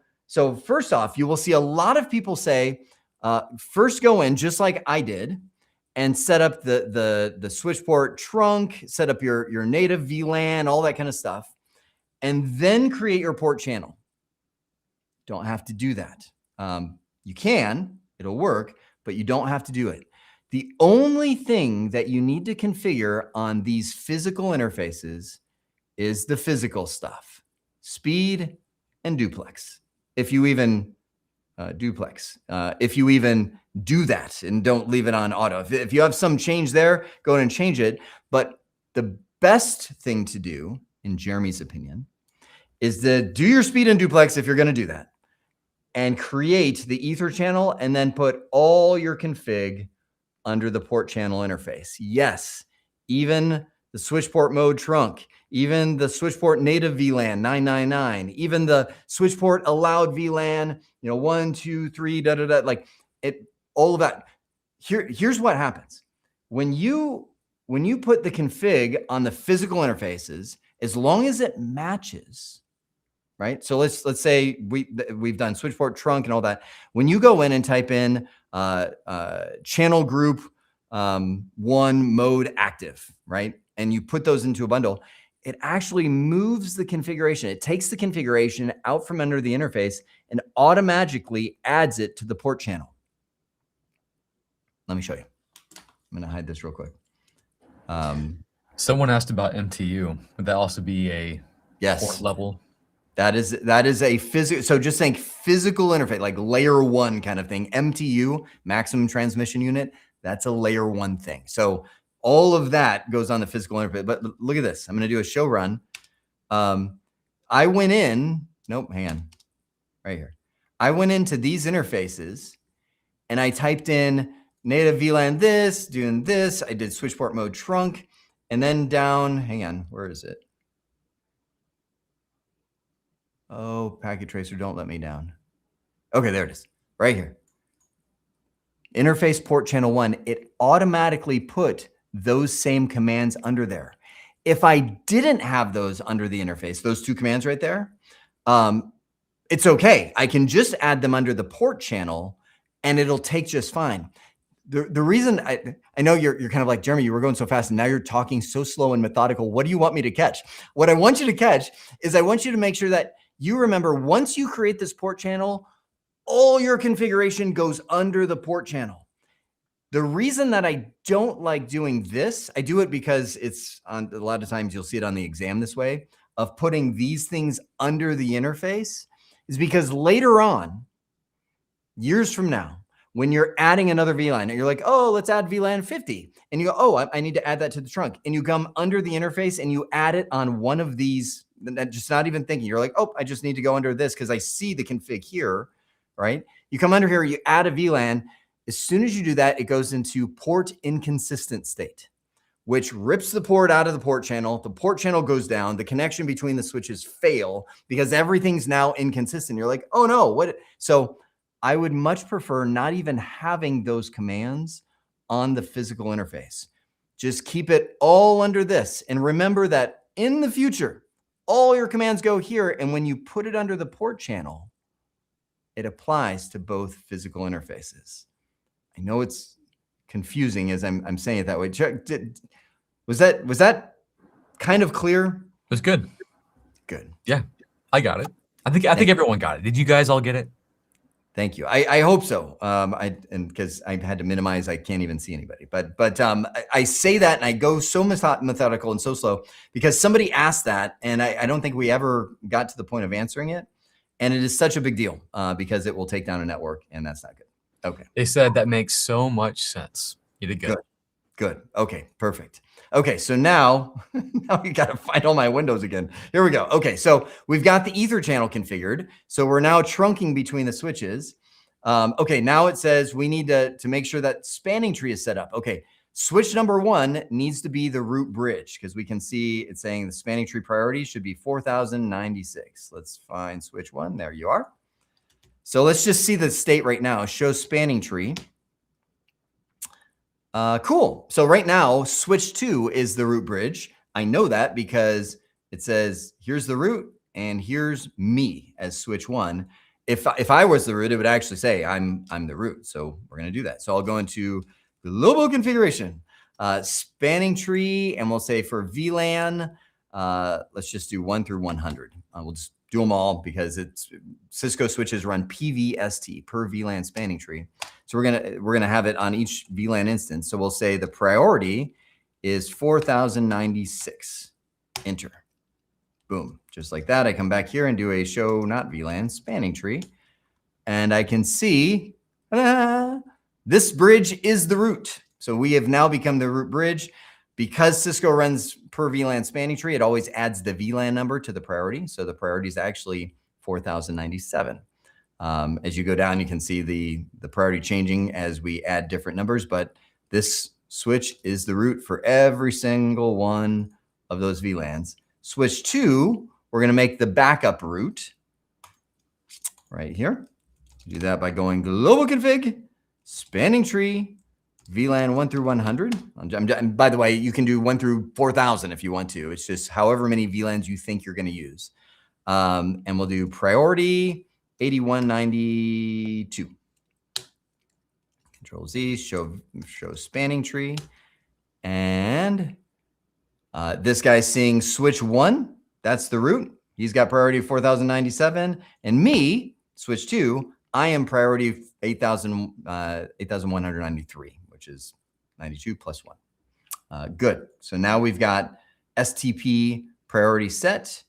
first off, you will see a lot of people say, first go in just like I did, and set up the switch port trunk, set up your native VLAN, all that kind of stuff, and then create your port channel. Don't have to do that. You can, it'll work, but you don't have to do it. The only thing that you need to configure on these physical interfaces is the physical stuff, speed and duplex. If you even, duplex. If you even do that and don't leave it on auto. If you have some change there, go ahead and change it. But the best thing to do, in Jeremy's opinion, is to do your speed and duplex if you're going to do that, and create the ether channel and then put all your config under the port channel interface. Yes, even the switch port mode trunk, even the switch port native VLAN 999, even the switch port allowed VLAN, 1, 2, 3, like it, all of that. Here's what happens. When you put the config on the physical interfaces, as long as it matches, right? So let's say we've done switch port trunk and all that. When you go in and type in channel group 1 mode active, right? And you put those into a bundle, it actually moves the configuration. It takes the configuration out from under the interface and automatically adds it to the port channel. Let me show you. I'm going to hide this real quick. Someone asked about MTU. Would that also be a port level? That is a physical. So just saying physical interface, like layer 1 kind of thing. MTU, maximum transmission unit. That's a layer 1 thing. So all of that goes on the physical interface. But look at this. I'm going to do a show run. I went in. Nope, hang on. Right here. I went into these interfaces and I typed in native VLAN this, doing this. I did switch port mode trunk. And then down, hang on, where is it? Oh, packet tracer, don't let me down. Okay, there it is, right here. Interface port channel 1, it automatically put those same commands under there. If I didn't have those under the interface, those 2 commands right there, it's okay. I can just add them under the port channel and it'll take just fine. The reason I know you're kind of like, Jeremy, you were going so fast and now you're talking so slow and methodical. What do you want me to catch? What I want you to catch is I want you to make sure that you remember, once you create this port channel, all your configuration goes under the port channel. The reason that I don't like doing this, I do it because it's on a lot of times you'll see it on the exam this way, of putting these things under the interface, is because later on, years from now, when you're adding another VLAN and you're like, oh, let's add VLAN 50. And you go, oh, I need to add that to the trunk. And you come under the interface and you add it on one of these, just not even thinking. You're like, oh, I just need to go under this because I see the config here, right? You come under here, you add a VLAN. As soon as you do that, it goes into port inconsistent state, which rips the port out of the port channel. The port channel goes down. The connection between the switches fail because everything's now inconsistent. You're like, oh no, what? So I would much prefer not even having those commands on the physical interface. Just keep it all under this. And remember that in the future, all your commands go here. And when you put it under the port channel, it applies to both physical interfaces. I know it's confusing as I'm saying it that way. Was that kind of clear? It was good. Good. Yeah, I got it. I think everyone got it. Did you guys all get it? Thank you. I hope so. And because I had to minimize, I can't even see anybody. But I say that and I go so methodical and so slow because somebody asked that, and I don't think we ever got to the point of answering it. And it is such a big deal because it will take down a network, and that's not good. Okay. They said that makes so much sense. You did good. Good. Okay. Perfect. Okay. So now you got to find all my windows again. Here we go. Okay. So we've got the ether channel configured. So we're now trunking between the switches. Okay. Now it says we need to make sure that spanning tree is set up. Okay. Switch number 1 needs to be the root bridge because we can see it's saying the spanning tree priority should be 4096. Let's find switch 1. There you are. So let's just see the state right now. Show spanning tree. Cool. So right now, switch 2 is the root bridge. I know that because it says, here's the root and here's me as switch 1. If I was the root, it would actually say I'm the root. So we're going to do that. So I'll go into global configuration, spanning tree, and we'll say for VLAN, let's just do 1 through 100. We'll just do them all because it's Cisco switches run PVST, per VLAN spanning tree. So we're gonna have it on each VLAN instance. So we'll say the priority is 4096. Enter. Boom. Just like that. I come back here and do a show not VLAN spanning tree. and I can see this bridge is the root. So we have now become the root bridge. Because Cisco runs per VLAN spanning tree, it always adds the VLAN number to the priority. So the priority is actually 4097. As you go down, you can see the priority changing as we add different numbers, but this switch is the root for every single one of those VLANs. Switch 2, we're going to make the backup root right here. Do that by going global config, spanning tree, VLAN 1 through 100. And by the way, you can do 1 through 4000 if you want to. It's just however many VLANs you think you're going to use. And we'll do priority 8192. Control Z, show spanning tree. And this guy's seeing switch 1. That's the root. He's got priority 4097. And me, switch 2, I am priority 8193. Which is 92 plus 1. Good. So now we've got STP priority set.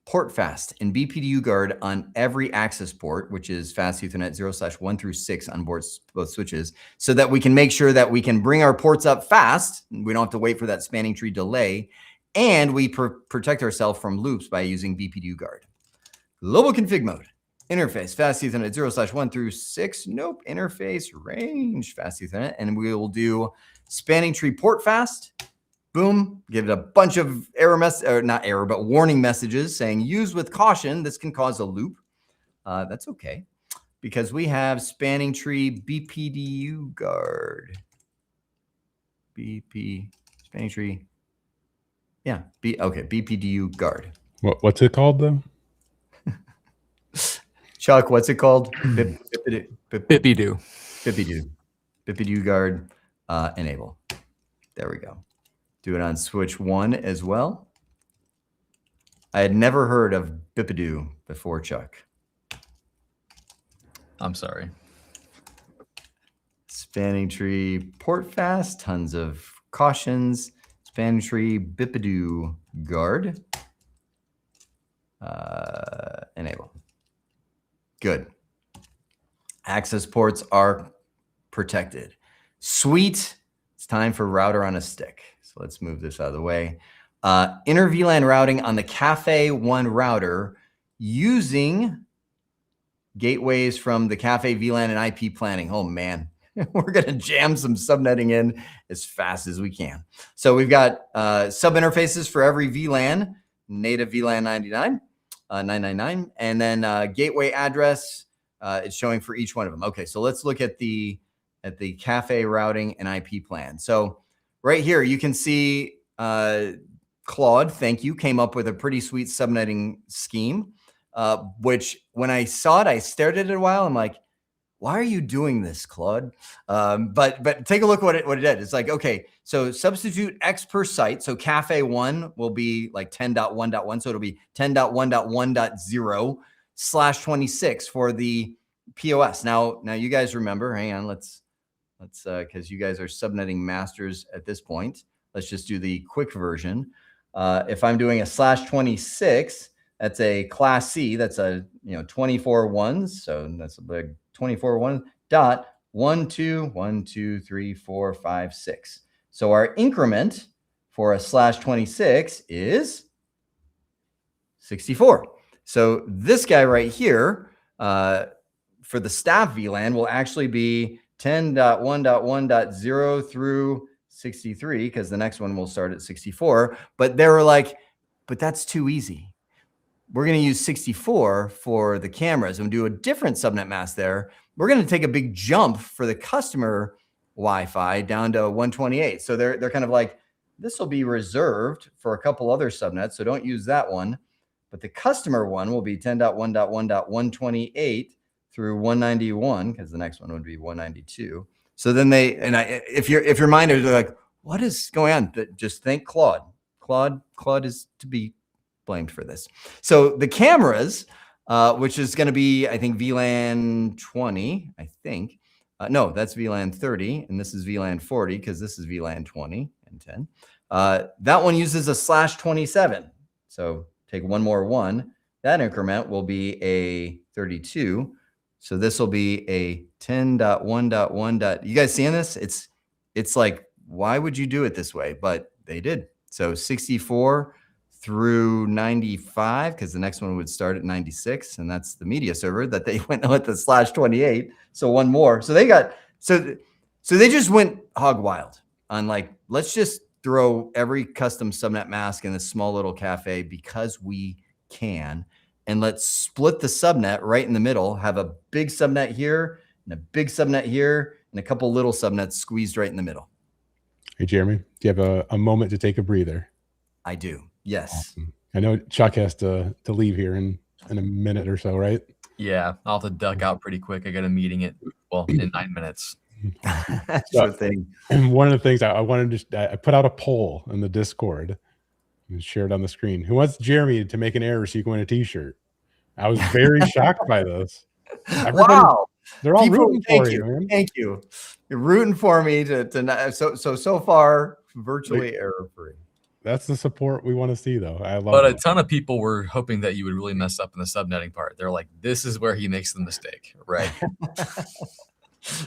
Port fast and BPDU guard on every access port, which is fast Ethernet 0/1 through 6 on both switches, so that we can make sure that we can bring our ports up fast. We don't have to wait for that spanning tree delay. And we protect ourselves from loops by using BPDU guard. Global config mode. Interface, fast Ethernet 0/1 through 6. Nope. Interface range, fast Ethernet. And we will do spanning tree port fast. Boom. Give it a bunch of not error, but warning messages saying use with caution. This can cause a loop. That's okay, because we have spanning tree BPDU guard. Spanning tree. Yeah. Okay. BPDU guard. What's it called though? Chuck, what's it called? Bippy-doo. BPDU guard enable. There we go. Do it on switch 1 as well. I had never heard of Bippidoo before, Chuck. I'm sorry. Spanning tree port fast, tons of cautions. Spanning tree Bippidoo guard. Enable. Good. Access ports are protected. Sweet. It's time for router on a stick. So let's move this out of the way. Inter VLAN routing on the Cafe 1 router using gateways from the Cafe VLAN and IP planning. Oh man, we're going to jam some subnetting in as fast as we can. So we've got sub interfaces for every VLAN, native VLAN 999, and then gateway address is showing for each one of them. Okay, so let's look at the Cafe routing and IP plan. So right here, you can see Claude, thank you, came up with a pretty sweet subnetting scheme, which when I saw it, I stared at it a while. I'm like, why are you doing this, Claude? But take a look what it did. It's like, okay, so substitute X per site. So Cafe 1 will be like 10.1.1. So it'll be 10.1.1.0/26 for the POS. Now you guys remember, hang on, let's because you guys are subnetting masters at this point. Let's just do the quick version. If I'm doing a /26, that's a class C. That's a 24 ones. So that's a big 24 1 dot 1 2 1 2 3 4 5 6. So our increment for a /26 is 64. So this guy right here for the staff VLAN will actually be 10.1.1.0 through 63, because the next one will start at 64. But they were like, but that's too easy. We're going to use 64 for the cameras and do a different subnet mask there. We're going to take a big jump for the customer Wi-Fi down to 128. So they're kind of like, this will be reserved for a couple other subnets, so don't use that one. But the customer one will be 10.1.1.128 through 191, because the next one would be 192. So then if your mind is like, what is going on? Just think Claude. Claude is to be blamed for this. So the cameras, which is going to be, I think, VLAN 20, I think. No, that's VLAN 30, and this is VLAN 40, because this is VLAN 20 and 10. That one uses a /27. So take one more one, that increment will be a 32. So this will be a 10.1.1. You guys seeing this? It's like, why would you do it this way? But they did. So 64 through 95, because the next one would start at 96, and that's the media server that they went with the /28. So one more. So they got so they just went hog wild on like, let's just throw every custom subnet mask in this small little cafe because we can, and let's split the subnet right in the middle, have a big subnet here and a big subnet here and a couple little subnets squeezed right in the middle. Hey, Jeremy, do you have a moment to take a breather? I do. Yes. Awesome. I know Chuck has to leave here in a minute or so, right? Yeah, I'll have to duck out pretty quick. I got a meeting in 9 minutes. Sure thing. And one of the things I wanted to, I put out a poll in the Discord and shared on the screen. Who wants Jeremy to make an error so you can win a T-shirt? I was very shocked by this. Wow. They're all People, rooting for you, man. Thank you. You're rooting for me to not, so far virtually error free. That's the support we want to see, though. I love But it. a ton of people were hoping that you would really mess up in the subnetting part. They're like, this is where he makes the mistake, right?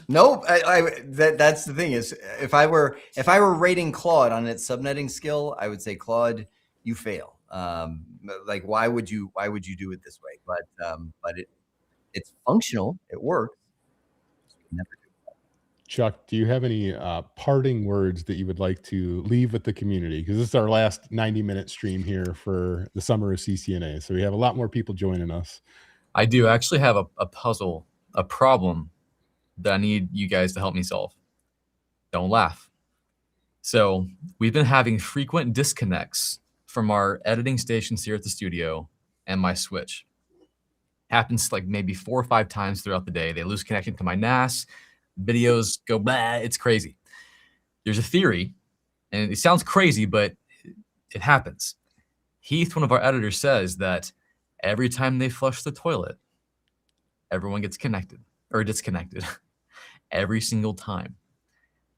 Nope. That's the thing is, if I were rating Claude on its subnetting skill, I would say, Claude, you fail. Like, why would you do it this way? But it's functional. It works. Never do. Chuck, do you have any parting words that you would like to leave with the community? Because this is our last 90-minute stream here for the Summer of CCNA. So we have a lot more people joining us. I do actually have a puzzle, a problem that I need you guys to help me solve. Don't laugh. So we've been having frequent disconnects from our editing stations here at the studio and my switch. Happens like maybe 4 or 5 times throughout the day. They lose connection to my NAS. Videos go blah. It's crazy. There's a theory, and it sounds crazy, but it happens. Heath, one of our editors, says that every time they flush the toilet, everyone gets connected or disconnected. Every single time.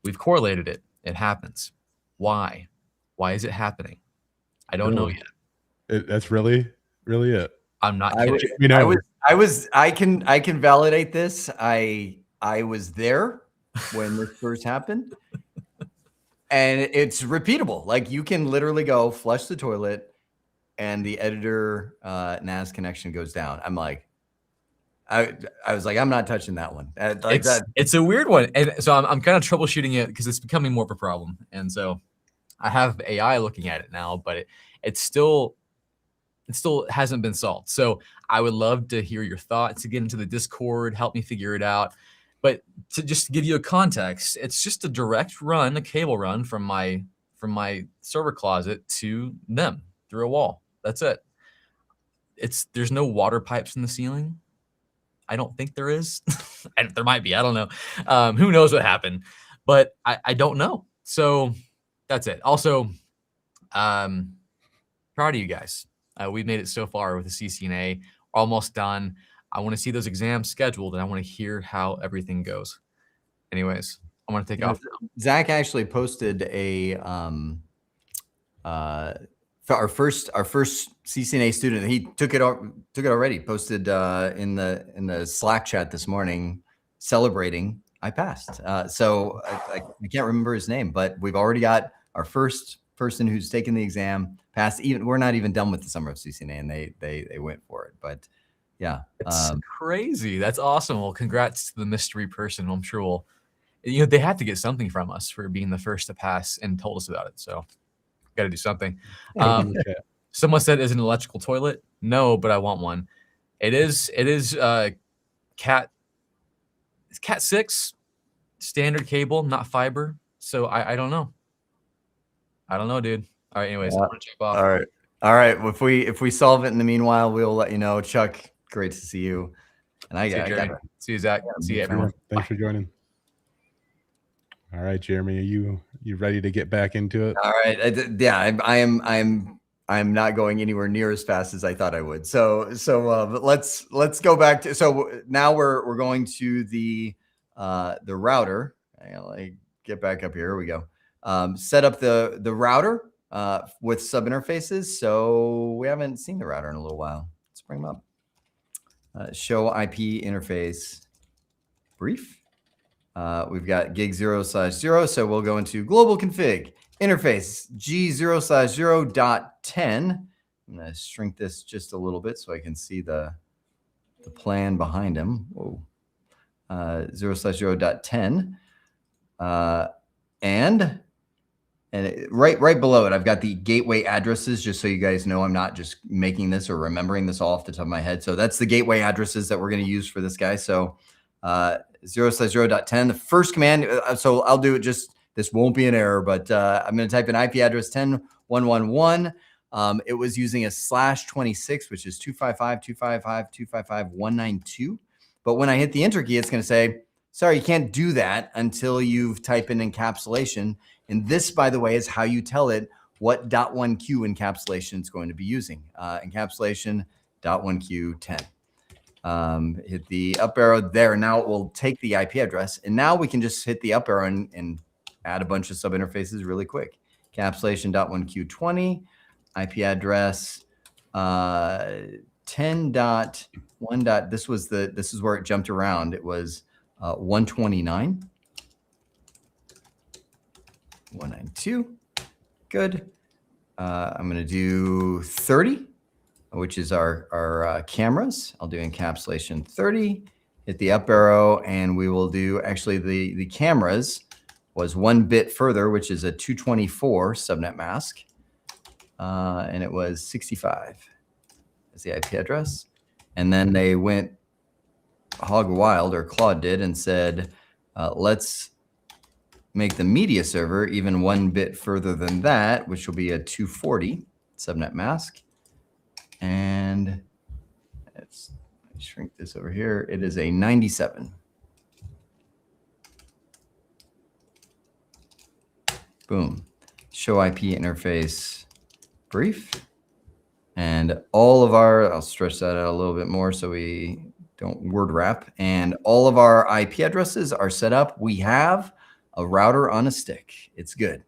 We've correlated it. It happens. Why? Why is it happening? I don't know yet. That's really it. I'm not kidding. You know, I can validate this. I was there when this first happened, and it's repeatable. Like, you can literally go flush the toilet and the editor NAS connection goes down. I'm like, I was like, I'm not touching that one. It's a weird one. And so I'm kind of troubleshooting it because it's becoming more of a problem. And so I have AI looking at it now, but it still hasn't been solved. So I would love to hear your thoughts, to get into the Discord, help me figure it out. But to just give you a context, it's just a direct run, a cable run from my server closet to them through a wall. That's it. There's no water pipes in the ceiling. I don't think there is. There might be. I don't know. Who knows what happened? But I don't know. So that's it. Also, proud of you guys. We've made it so far with the CCNA. Almost done. I want to see those exams scheduled, and I want to hear how everything goes. Anyways, I want to take off now. Zach actually posted for our first CCNA student. He took it already. Posted in the Slack chat this morning, celebrating I passed. So I can't remember his name, but we've already got our first person who's taken the exam passed. We're not even done with the Summer of CCNA, and they went for it. But yeah, it's crazy. That's awesome. Well, congrats to the mystery person. I'm sure they had to get something from us for being the first to pass and told us about it. So got to do something. Someone said, is it an electrical toilet? No, but I want one. It is Cat 6 standard cable, not fiber. So I don't know. I don't know, dude. All right. Anyways, I'm gonna jump off. All right. If we solve it in the meanwhile, we'll let you know. Chuck, great to see you. And I got see you, Zach. See you, everyone. Thanks for joining. All right, Jeremy, are you ready to get back into it? All right. Yeah, I'm not going anywhere near as fast as I thought I would. So let's go back to, so now we're going to the router. I'll get back up here. Here we go. Set up the router with sub interfaces. So we haven't seen the router in a little while. It's bring them up. Show IP interface brief. We've got gig 0/0, so we'll go into global config interface G0/0.10. I'm going to shrink this just a little bit so I can see the plan behind him. Whoa. 0/0.10. And right below it, I've got the gateway addresses, just so you guys know I'm not just making this or remembering this all off the top of my head. So that's the gateway addresses that we're going to use for this guy. So 0/0.10, the first command. So I'll do it just, this won't be an error, but I'm going to type in IP address 10.1.1.1. It was using a /26, which is 255.255.255.192. But when I hit the enter key, it's going to say, sorry, you can't do that until you've typed in encapsulation. And this, by the way, is how you tell it what .1Q encapsulation it's going to be using. Encapsulation .1Q10. Hit the up arrow there. Now it will take the IP address. And now we can just hit the up arrow and add a bunch of sub interfaces really quick. Encapsulation .1Q20, IP address 10.1. This is where it jumped around. It was 129. 192. Good. I'm going to do 30, which is our cameras. I'll do encapsulation 30. Hit the up arrow, and we will do, actually the cameras was 1 bit further, which is a 224 subnet mask. And it was 65 is the IP address. And then they went hog wild, or Claude did, and said, let's make the media server even 1 bit further than that, which will be a 240 subnet mask. And let's shrink this over here. It is a 97. Boom. Show IP interface brief. And all of our, I'll stretch that out a little bit more so we don't word wrap. And all of our IP addresses are set up. We have a router on a stick. It's good.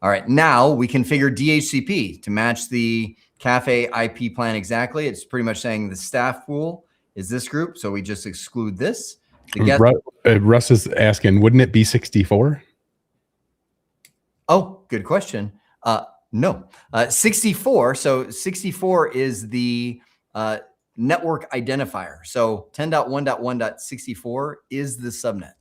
All right, now we configure DHCP to match the Cafe IP plan exactly. It's pretty much saying the staff pool is this group, so we just exclude this. Russ is asking, wouldn't it be 64? Oh, good question. No, 64. So 64 is the network identifier. So 10.1.1.64 is the subnet.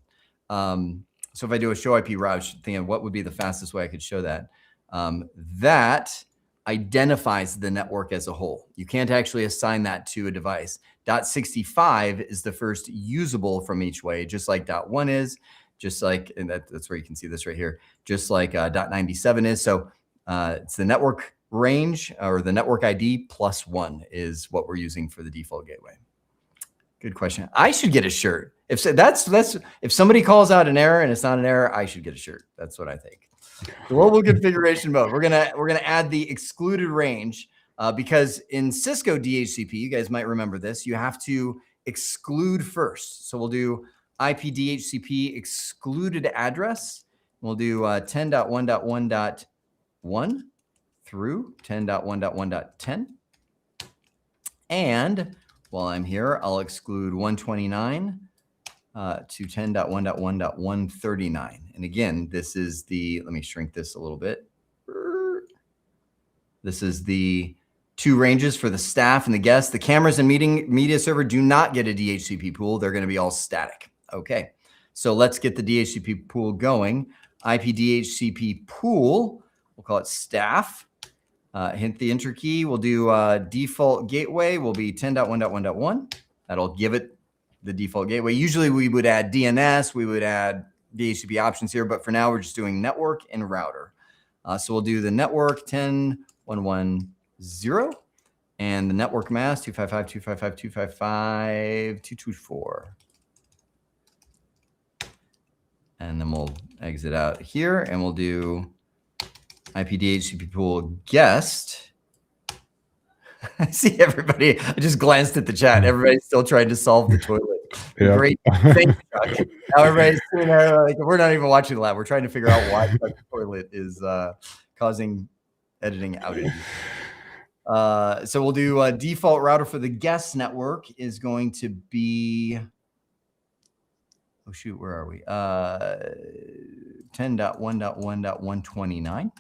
So if I do a show IP route, thinking what would be the fastest way I could show that, that identifies the network as a whole. You can't actually assign that to a device. .65 is the first usable from each way, just like .1 is, just like, and that's where you can see this right here, just like .97 is. So it's the network range, or the network ID +1 is what we're using for the default gateway. Good question. I should get a shirt. If somebody calls out an error and it's not an error, I should get a shirt. That's what I think. Global configuration mode. We're gonna add the excluded range because in Cisco DHCP, you guys might remember this, you have to exclude first. So we'll do IP DHCP excluded address. We'll do 10.1.1.1 through 10.1.1.10. And while I'm here, I'll exclude 129 to 10.1.1.139. And again, this is the, let me shrink this a little bit. This is the 2 ranges for the staff and the guests. The cameras and media server do not get a DHCP pool. They're going to be all static. Okay, so let's get the DHCP pool going. IP DHCP pool, we'll call it staff. Hit the enter key. We'll do default gateway will be 10.1.1.1. That'll give it the default gateway. Usually we would add DNS, we would add DHCP options here, but for now we're just doing network and router. So we'll do the network 10.1.1.0 and the network mask 255.255.255.224. And then we'll exit out here and we'll do IP DHCP pool guest. I see everybody. I just glanced at the chat. Everybody's still trying to solve the toilet. Yeah. Great. Thank you, Chuck. Now everybody's sitting there like, we're not even watching the lab. We're trying to figure out why the toilet is causing editing outages. So we'll do a default router for the guest network is going to be, oh shoot, where are we? 10.1.1.129.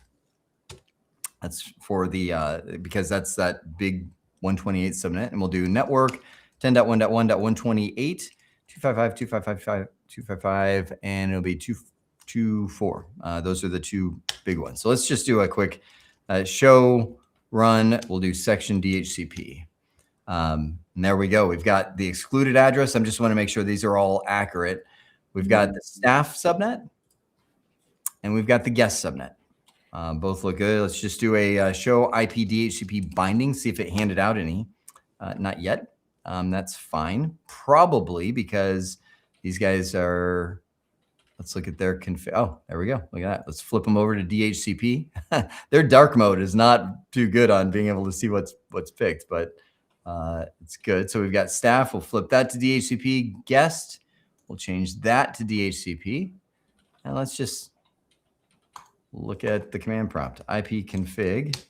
That's for the, because that's that big 128 subnet. And we'll do network 10.1.1.128, 255, and it'll be 224. Those are the two big ones. So let's just do a quick show run. We'll do section DHCP. And there we go. We've got the excluded address. I just want to make sure these are all accurate. We've got the staff subnet and we've got the guest subnet. Both look good. Let's just do a show IP DHCP binding, see if it handed out any. Not yet. That's fine. Probably because these guys are, let's look at their config. Oh, there we go. Look at that. Let's flip them over to DHCP. Their dark mode is not too good on being able to see what's picked, but it's good. So we've got staff. We'll flip that to DHCP. Guest. We'll change that to DHCP. And let's just look at the command prompt. IP config.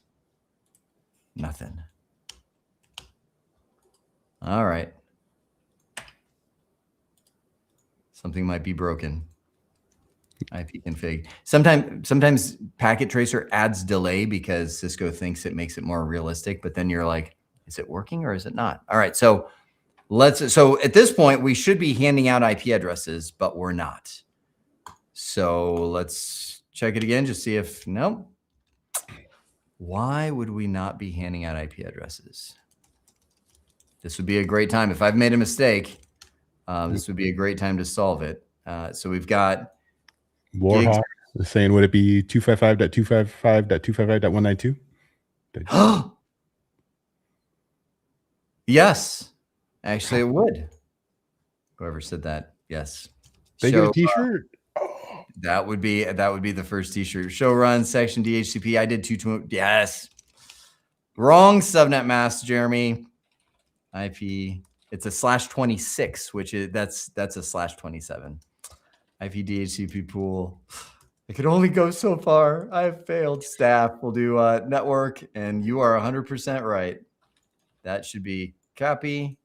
Nothing. All right. Something might be broken. IP config. Sometimes packet tracer adds delay because Cisco thinks it makes it more realistic, but then you're like, is it working or is it not? All right, so so at this point we should be handing out IP addresses, but we're not. So let's check it again, just see if nope. Why would we not be handing out IP addresses? This would be a great time. If I've made a mistake, this would be a great time to solve it. So we've got Warhawk is saying, would it be 255.255.255.192? Yes, actually it would. Whoever said that, yes. They get a t-shirt? That would be the first t-shirt. Show run section DHCP. I did 220. Yes. Wrong subnet mask, Jeremy. IP. It's a /26, which is that's a /27. IP DHCP pool. I could only go so far. I've failed. Staff. We'll do network, and you are 100% right. That should be copy,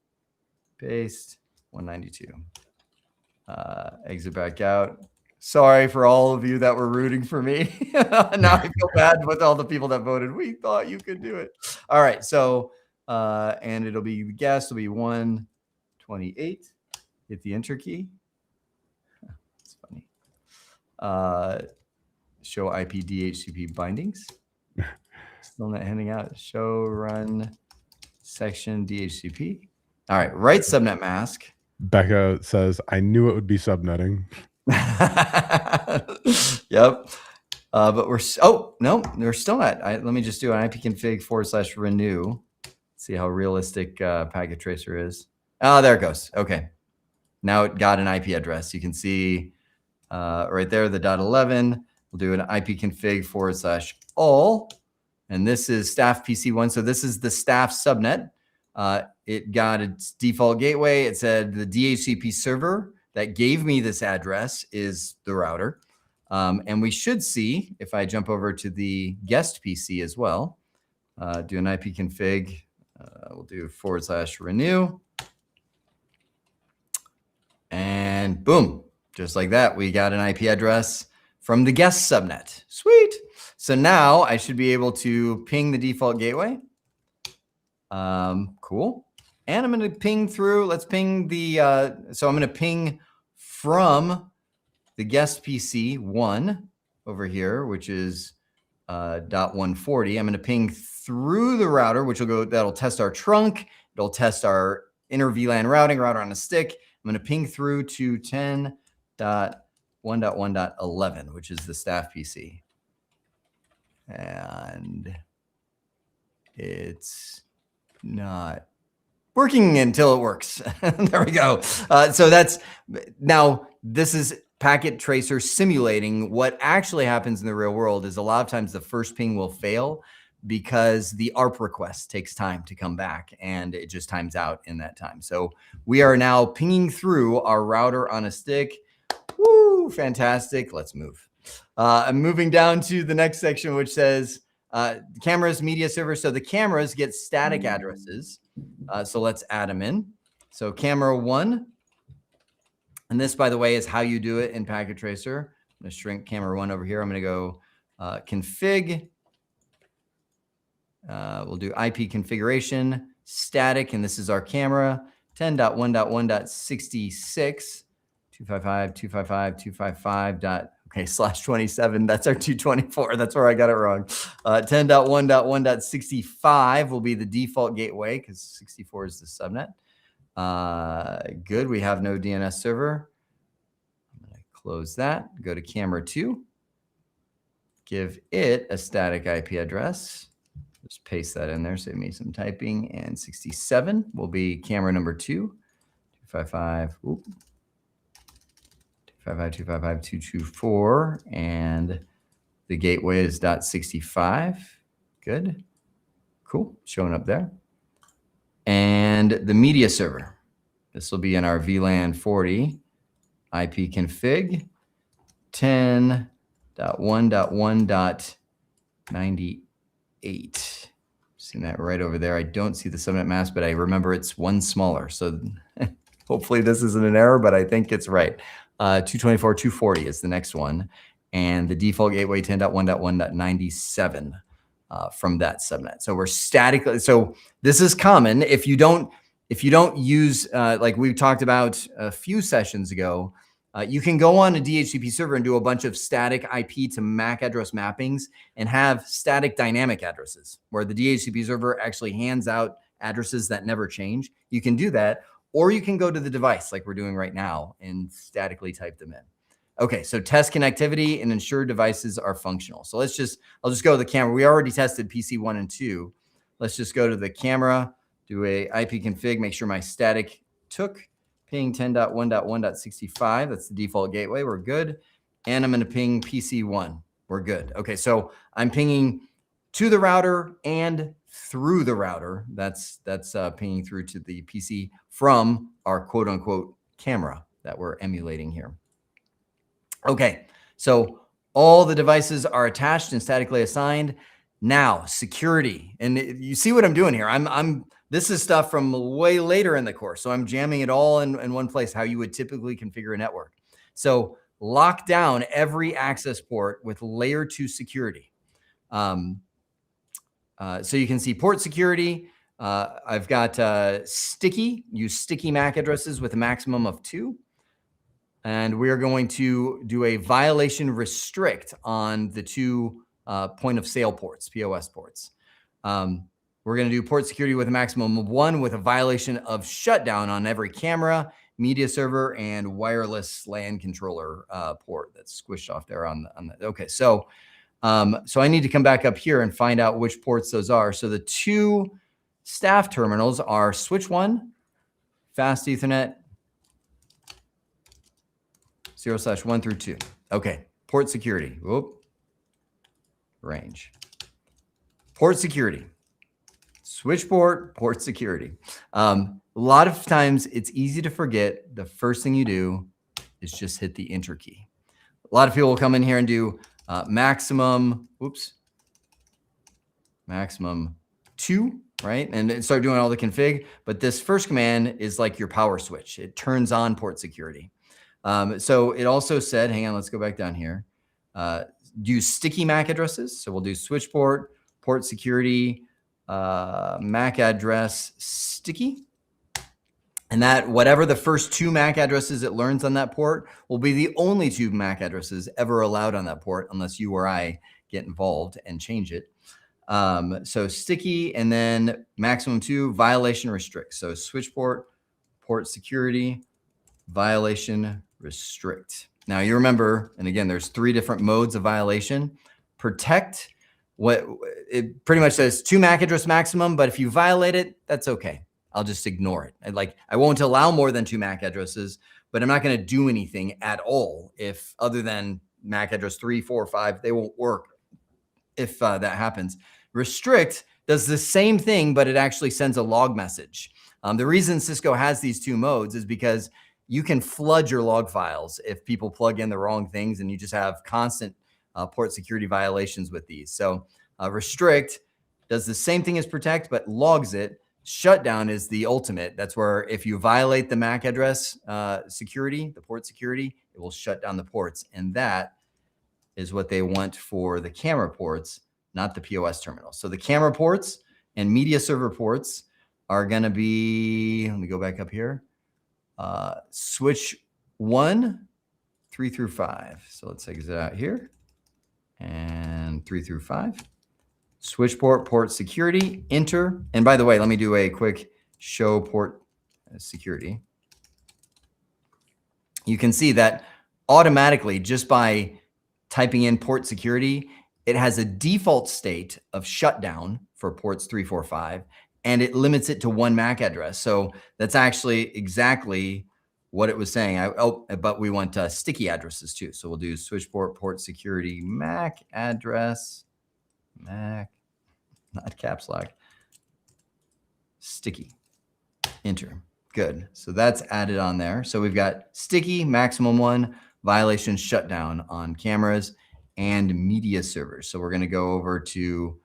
paste, 192. Exit back out. Sorry for all of you that were rooting for me. Now I feel bad with all the people that voted. We thought you could do it. All right. So, and it'll be the guest will be 128. Hit the enter key. That's funny. Show IP DHCP bindings. Still not handing out. Show run section DHCP. All right. Right subnet mask. Becca says, I knew it would be subnetting. Yep. But we're, oh, no, we're still not. Let me just do an ipconfig /renew. See how realistic packet tracer is. Oh, there it goes. Okay. Now it got an IP address. You can see right there, the .11. We'll do an ipconfig /all. And this is staff PC1. So this is the staff subnet. It got its default gateway. It said the DHCP server that gave me this address is the router. And we should see, if I jump over to the guest PC as well, do an ipconfig. We'll do /renew. And boom, just like that, we got an IP address from the guest subnet. Sweet. So now I should be able to ping the default gateway. Cool. And I'm going to ping through. Let's ping the, so I'm going to ping from the guest PC 1 over here, which is .140. I'm going to ping through the router, which will go, that'll test our trunk. It'll test our inner VLAN router on a stick. I'm going to ping through to 10.1.1.11, which is the staff PC. And it's not working until it works. There we go. So that's, now this is packet tracer simulating. What actually happens in the real world is a lot of times the first ping will fail because the ARP request takes time to come back and it just times out in that time. So we are now pinging through our router on a stick. Woo, fantastic. Let's move. I'm moving down to the next section, which says cameras, media server. So the cameras get static addresses. So let's add them in. So camera 1. And this, by the way, is how you do it in Packet Tracer. I'm going to shrink camera 1 over here. I'm going to go config. We'll do IP configuration, static, and this is our camera, 10.1.1.66, 255.255.255. Okay, /27. That's our 224. That's where I got it wrong. 10.1.1.65 will be the default gateway because 64 is the subnet. Good. We have no DNS server. I'm going to close that. Go to camera 2. Give it a static IP address. Just paste that in there. Save me some typing. And 67 will be camera number 2. 255.255.224. And the gateway is .65. Good. Cool. Showing up there. And the media server. This will be in our VLAN 40. IP config 10.1.1.98. Seen that right over there. I don't see the subnet mask, but I remember it's one smaller. So hopefully this isn't an error, but I think it's right. 224.240 is the next one. And the default gateway 10.1.1.97 from that subnet. So we're statically. So this is common. If you don't use, like we talked about a few sessions ago, you can go on a DHCP server and do a bunch of static IP to MAC address mappings and have static dynamic addresses where the DHCP server actually hands out addresses that never change. You can do that, or you can go to the device like we're doing right now and statically type them in. Okay, so test connectivity and ensure devices are functional. So I'll just go to the camera. We already tested PC 1 and 2. Let's just go to the camera, do a IP config, make sure my static took. Ping 10.1.1.65. That's the default gateway. We're good. And I'm going to ping PC1. We're good. Okay, so I'm pinging to the router and through the router. That's pinging through to the PC from our quote unquote camera that we're emulating here. Okay, so all the devices are attached and statically assigned. Now, security. And you see what I'm doing here. This is stuff from way later in the course. So I'm jamming it all in one place, how you would typically configure a network. So lock down every access port with layer 2 security. So you can see port security. I've got sticky, use sticky MAC addresses with a maximum of 2. And we are going to do a violation restrict on the 2 point of sale ports, POS ports. We're going to do port security with a maximum of 1 with a violation of shutdown on every camera, media server, and wireless LAN controller port that's squished off there on the. Okay, so I need to come back up here and find out which ports those are. So the 2 staff terminals are switch 1, fast Ethernet, 0/1 through 2. Okay, port security. Whoop. Range. Port security. Switch port security. A lot of times it's easy to forget. The first thing you do is just hit the enter key. A lot of people will come in here and do maximum 2, right? And start doing all the config. But this first command is like your power switch. It turns on port security. So it also said, hang on, let's go back down here. Use sticky MAC addresses. So we'll do switch port security, MAC address sticky. And that whatever the first 2 MAC addresses it learns on that port will be the only 2 MAC addresses ever allowed on that port unless you or I get involved and change it. So sticky and then maximum 2 violation restrict. So switch port security, violation restrict. Now you remember, and again, there's 3 different modes of violation. Protect, what it pretty much says 2 MAC address maximum, but if you violate it, that's okay. I'll just ignore it. I won't allow more than 2 MAC addresses, but I'm not going to do anything at all if other than MAC address 3, 4, 5, they won't work if that happens. Restrict does the same thing, but it actually sends a log message. The reason Cisco has these 2 modes is because you can flood your log files if people plug in the wrong things and you just have constant port security violations with these. So Restrict does the same thing as protect, but logs it. Shutdown is the ultimate. That's where if you violate the MAC address security, the port security, it will shut down the ports. And that is what they want for the camera ports, not the POS terminal. So the camera ports and media server ports are going to be, let me go back up here, switch 1, 3 through 5. So let's exit out here and 3 through 5. Switch port security, enter. And by the way, let me do a quick show port security. You can see that automatically, just by typing in port security, it has a default state of shutdown for ports 3, 4, 5, and it limits it to 1 MAC address. So that's actually exactly what it was saying. But we want sticky addresses too. So we'll do switch port security MAC address, MAC, not caps lock, sticky, enter. Good. So that's added on there. So we've got sticky, maximum 1, violation shutdown on cameras and media servers. So we're going to go over to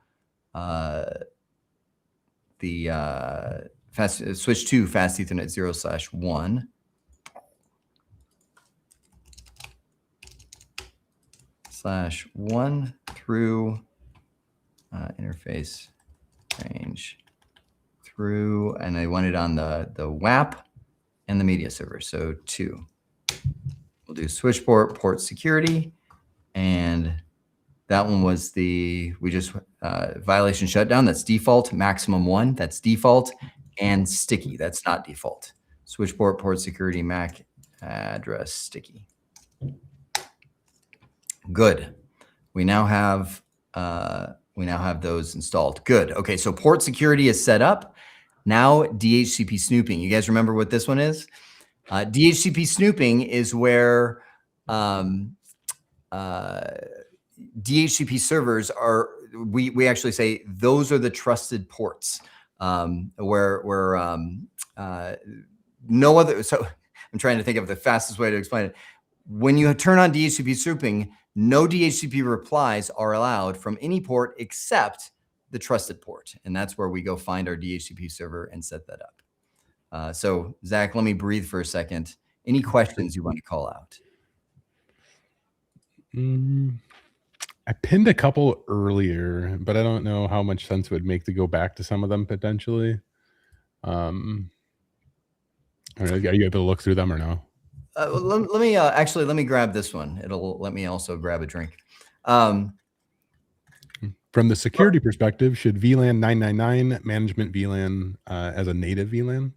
the switch to fast Ethernet 0/1. /1 through interface range through, and I want it on the WAP and the media server. So 2. We'll do switch port security, and that one was violation shutdown. That's default. Maximum 1. That's default, and sticky. That's not default. Switch port security MAC address sticky. Good. We now have those installed. Good. Okay, so port security is set up. Now DHCP snooping. You guys remember what this one is? DHCP snooping is where DHCP servers are. We actually say those are the trusted ports where no other. So I'm trying to think of the fastest way to explain it. When you turn on DHCP snooping, no DHCP replies are allowed from any port except the trusted port. And that's where we go find our DHCP server and set that up. So Zach, let me breathe for a second. Any questions you want to call out? I pinned a couple earlier, but I don't know how much sense it would make to go back to some of them potentially. I don't know, are you able to look through them or no? Let me grab this one. It'll let me also grab a drink. From the security perspective, should VLAN 999 management VLAN as a native VLAN?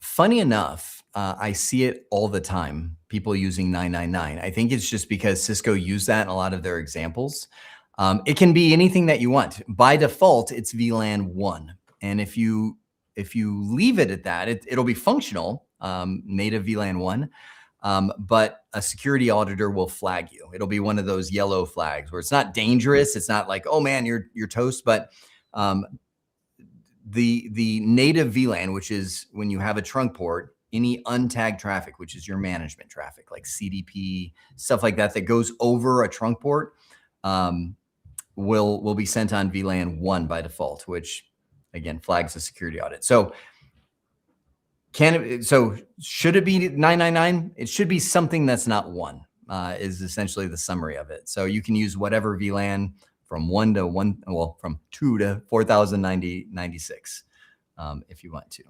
Funny enough, I see it all the time, people using 999. I think it's just because Cisco used that in a lot of their examples. It can be anything that you want. By default, it's VLAN 1. And if you leave it at that, it'll be functional, native VLAN 1. But a security auditor will flag you. It'll be one of those yellow flags where it's not dangerous. It's not like, oh man, you're toast. But the native VLAN, which is when you have a trunk port, any untagged traffic, which is your management traffic, like CDP, stuff like that, that goes over a trunk port, will be sent on VLAN 1 by default, which again flags a security audit. So should it be 999? It should be something that's not 1, is essentially the summary of it. So you can use whatever VLAN from 1 to 1, well, from 2 to 4096, if you want to.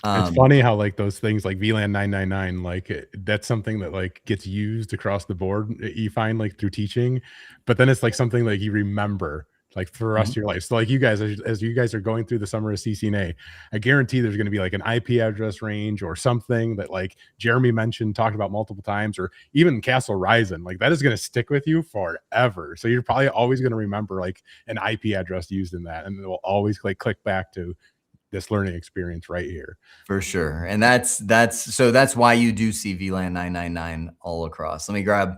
It's funny how like those things like VLAN 999, like that's something that like gets used across the board. You find like through teaching, but then it's like something like you remember like for the rest of your life. So like you guys, as you guys are going through the Sumer of CCNA, I guarantee there's going to be like an IP address range or something that like Jeremy mentioned, talked about multiple times, or even Castle Ryzen, like that is going to stick with you forever. So you're probably always going to remember like an IP address used in that, and it will always like click back to this learning experience right here. For sure. And that's why you do see VLAN 999 all across. Let me grab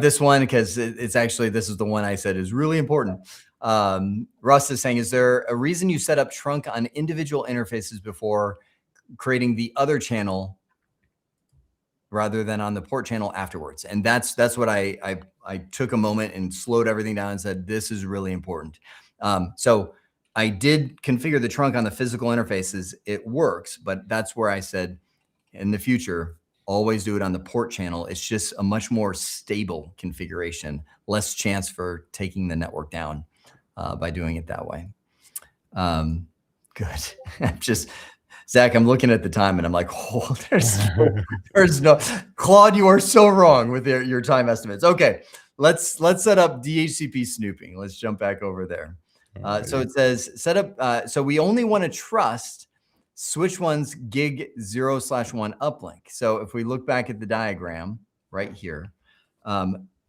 this one because it's actually, this is the one I said is really important. Russ is saying, is there a reason you set up trunk on individual interfaces before creating the other channel rather than on the port channel afterwards. And that's what I took a moment and slowed everything down and said, this is really important. So I did configure the trunk on the physical interfaces. It works, but that's where I said in the future, always do it on the port channel. It's just a much more stable configuration, less chance for taking the network down by doing it that way. Good. Zach, I'm looking at the time and I'm like, oh, there's no, Claude, you are so wrong with your time estimates. Okay, let's set up DHCP snooping. Let's jump back over there. So it says set up, so we only want to trust switch one's gig 0/1 uplink. So if we look back at the diagram right here,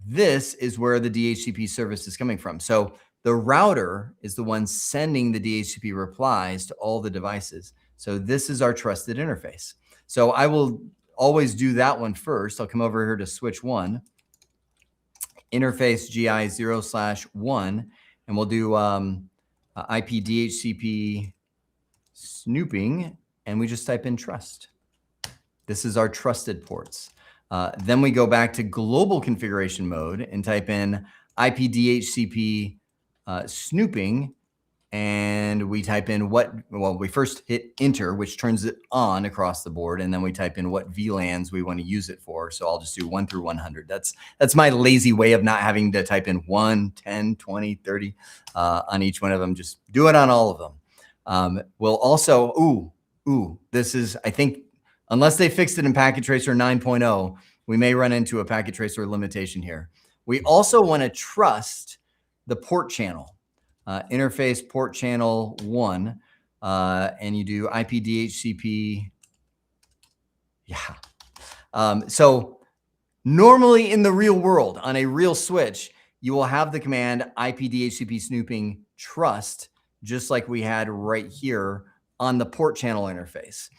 this is where the DHCP service is coming from. So the router is the one sending the DHCP replies to all the devices. So this is our trusted interface. So I will always do that one first. I'll come over here to switch one, interface GI 0/1, and we'll do IP DHCP snooping, and we just type in trust. This is our trusted ports. Then we go back to global configuration mode and type in IP DHCP snooping, and we type in we first hit enter, which turns it on across the board, and then we type in what VLANs we want to use it for. So I'll just do 1 through 100. That's my lazy way of not having to type in 1, 10, 20, 30 on each one of them. Just do it on all of them. We'll also, this is, I think, unless they fixed it in Packet Tracer 9.0, we may run into a Packet Tracer limitation here. We also want to trust the port channel. Interface port channel 1, and you do IP DHCP. Yeah. So normally in the real world, on a real switch, you will have the command IP DHCP snooping trust, just like we had right here on the port channel interface.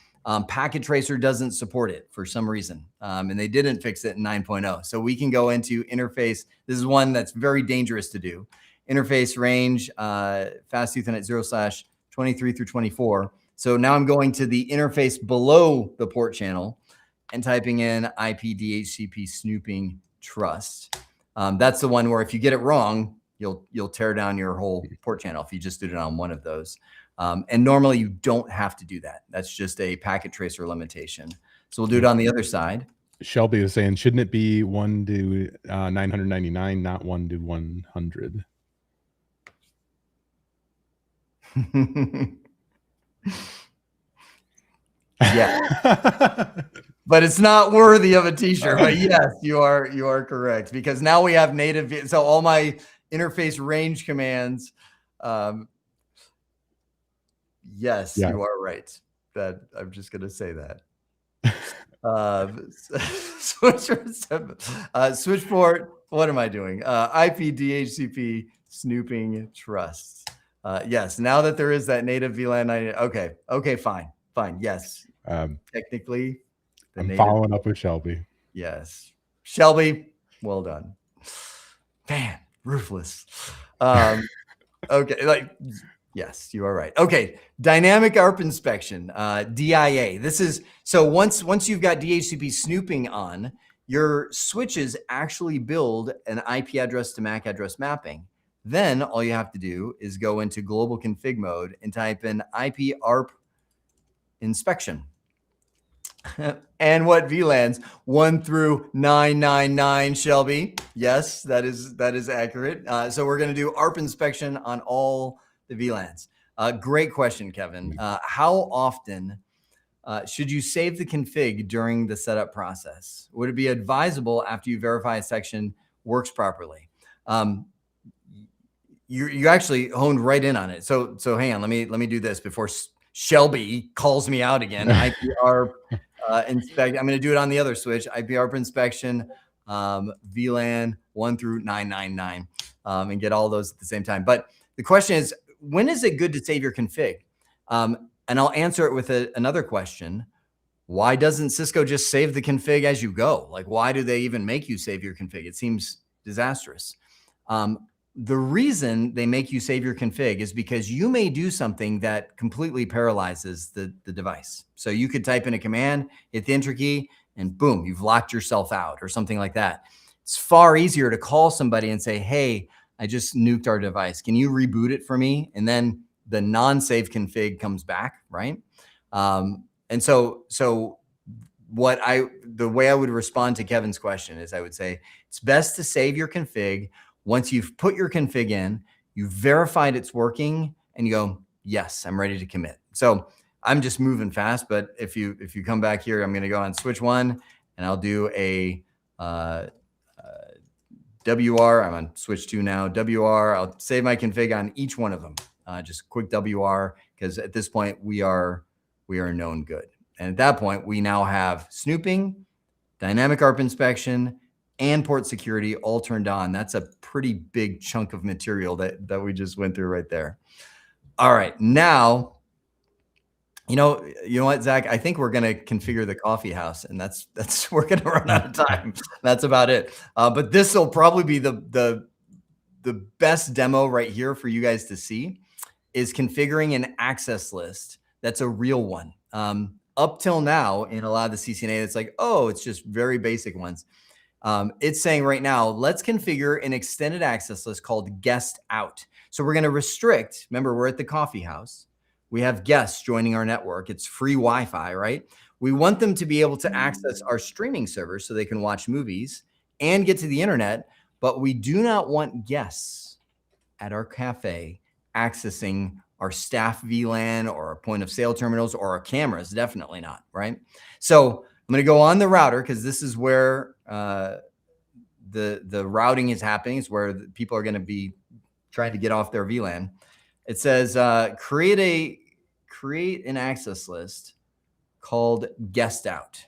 Packet Tracer doesn't support it for some reason, and they didn't fix it in 9.0. So we can go into interface. This is one that's very dangerous to do. Interface range, fast Ethernet 0/23 through 24. So now I'm going to the interface below the port channel and typing in IP DHCP snooping trust. That's the one where if you get it wrong, you'll tear down your whole port channel if you just did it on one of those. And normally you don't have to do that. That's just a Packet Tracer limitation. So we'll do it on the other side. Shelby was saying, shouldn't it be 1 to 999, not 1 to 100? Yeah. But it's not worthy of a t-shirt. But yes, you are correct, because now we have native. So all my interface range commands. Yes, you are right. That I'm just going to say that. Switchport. What am I doing? IP DHCP snooping trust. Yes. Now that there is that native VLAN, okay, fine. Yes. Technically, I'm following up with Shelby. Yes, Shelby. Well done. Man, ruthless. Okay, yes, you are right. Okay, dynamic ARP inspection, DIA. This is so once you've got DHCP snooping on, your switches actually build an IP address to MAC address mapping. Then all you have to do is go into global config mode and type in IP ARP inspection. And what VLANs? 1 through 999, Shelby. Yes, that is accurate. So we're going to do ARP inspection on all the VLANs. Great question, Kevin. How often should you save the config during the setup process? Would it be advisable after you verify a section works properly? You actually honed right in on it. So hang on, let me do this before Shelby calls me out again. IPR inspect. I'm going to do it on the other switch. IPR inspection, VLAN 1 through 999, and get all those at the same time. But the question is, when is it good to save your config? And I'll answer it with another question. Why doesn't Cisco just save the config as you go? Like, why do they even make you save your config? It seems disastrous. The reason they make you save your config is because you may do something that completely paralyzes the device. So you could type in a command, hit the enter key, and boom, you've locked yourself out or something like that. It's far easier to call somebody and say, hey, I just nuked our device. Can you reboot it for me? And then the non-safe config comes back, right? And so the way I would respond to Kevin's question is I would say it's best to save your config. Once you've put your config in, you've verified it's working, and you go, yes, I'm ready to commit. So I'm just moving fast, but if you come back here, I'm going to go on switch 1 and I'll do a WR. I'm on switch 2 now. WR. I'll save my config on each one of them. Just quick WR, because at this point we are known good. And at that point, we now have snooping, dynamic ARP inspection, and port security all turned on. That's a pretty big chunk of material that we just went through right there. All right, now, you know what, Zach? I think we're going to configure the coffee house, and that's we're going to run out of time. That's about it. But this will probably be the best demo right here for you guys to see, is configuring an access list that's a real one. Up till now, in a lot of the CCNA, it's like, oh, it's just very basic ones. It's saying right now, let's configure an extended access list called guest out. So we're going to restrict, remember, we're at the coffee house. We have guests joining our network. It's free Wi-Fi, right? We want them to be able to access our streaming servers so they can watch movies and get to the internet, but we do not want guests at our cafe accessing our staff VLAN or our point of sale terminals or our cameras. Definitely not, right? So I'm going to go on the router, because this is where the routing is happening. It's where people are going to be trying to get off their VLAN. It says create an access list called guest out.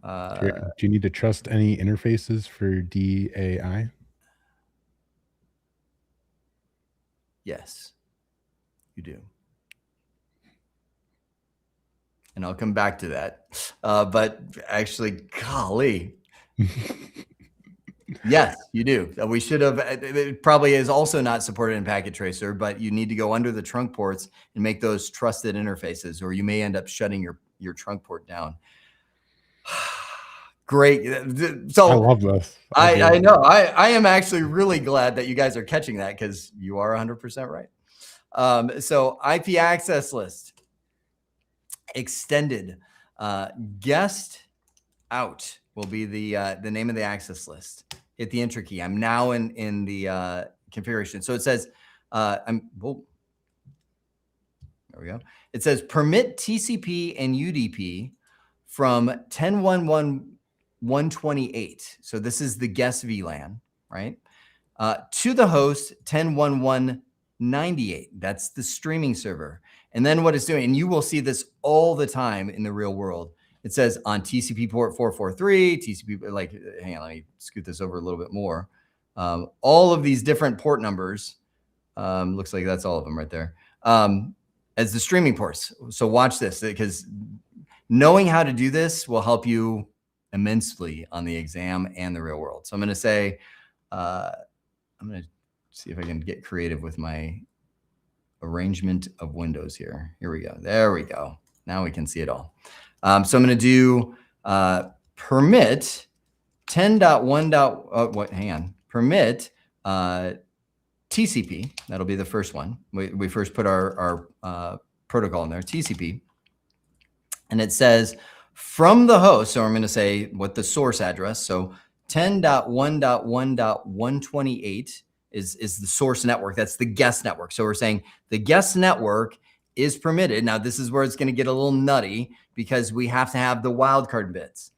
Do you need to trust any interfaces for DAI? Yes, you do. And I'll come back to that. But actually, golly. Yes, you do. We should have. It probably is also not supported in Packet Tracer, but you need to go under the trunk ports and make those trusted interfaces, or you may end up shutting your trunk port down. Great. So I love this. I know. I am actually really glad that you guys are catching that, because you are 100% right. So IP access list extended guest out will be the name of the access list. Hit the enter key. I'm now in the configuration. So it says there we go. It says permit TCP and UDP from 10.1.1.128. So this is the guest VLAN, right? To the host 10.1.1.98. That's the streaming server. And then what it's doing, and you will see this all the time in the real world, it says on TCP port 443, TCP, like, hang on, let me scoot this over a little bit more. All of these different port numbers, looks like that's all of them right there, as the streaming ports. So watch this, because knowing how to do this will help you immensely on the exam and the real world. So I'm going to say, I'm going to see if I can get creative with my arrangement of windows here. Here we go. There we go. Now we can see it all. So I'm going to do permit 10.1. Hang on. Permit TCP. That'll be the first one. We first put our protocol in there, TCP. And it says from the host. So I'm going to say what the source address. So 10.1.1.128 is the source network. That's the guest network. So we're saying the guest network is permitted. Now, this is where it's going to get a little nutty, because we have to have the wildcard bits.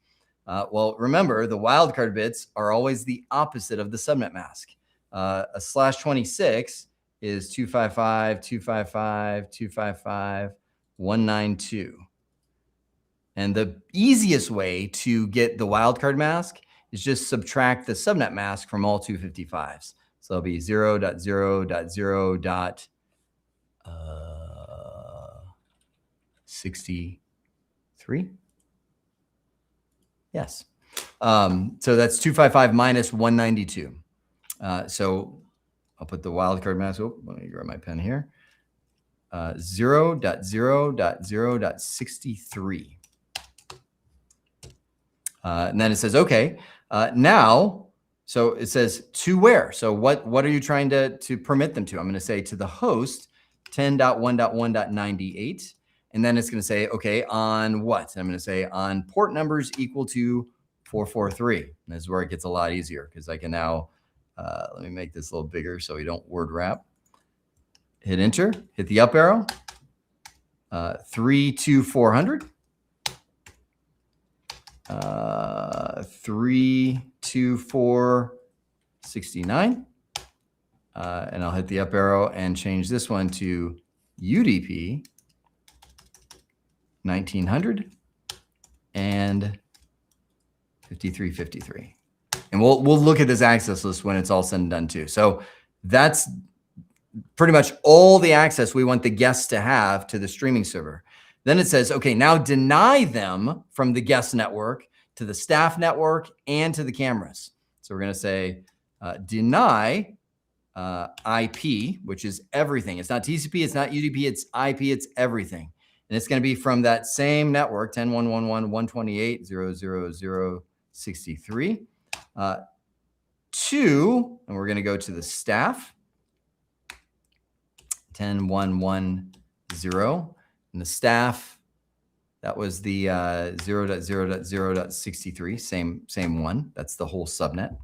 Well, remember, the wildcard bits are always the opposite of the subnet mask. A /26 is 255.255.255.192. And the easiest way to get the wildcard mask is just subtract the subnet mask from all 255s. So it'll be 0.0.0.63. Yes. So that's 255 minus 192. So I'll put the wildcard mask. Oh, let me grab my pen here. 0.0.0.63. And then it says, okay, now, so it says to where? So what are you trying to permit them to? I'm going to say to the host 10.1.1.98. And then it's going to say, okay, on what? I'm going to say on port numbers equal to 443. And this is where it gets a lot easier because I can now, let me make this a little bigger so we don't word wrap. Hit enter, hit the up arrow, 32400. 32469. And I'll hit the up arrow and change this one to UDP 1900 and 5353. And we'll look at this access list when it's all said and done too. So that's pretty much all the access we want the guests to have to the streaming server. Then it says, okay, now deny them from the guest network to the staff network and to the cameras. So we're going to say deny IP, which is everything. It's not TCP, it's not UDP, it's IP, it's everything. And it's going to be from that same network, 10.1.1.128.0.0.0.63 to, and we're going to go to the staff, 10.1.1.0. And the staff, that was the 0.0.0.63, same one. That's the whole subnet.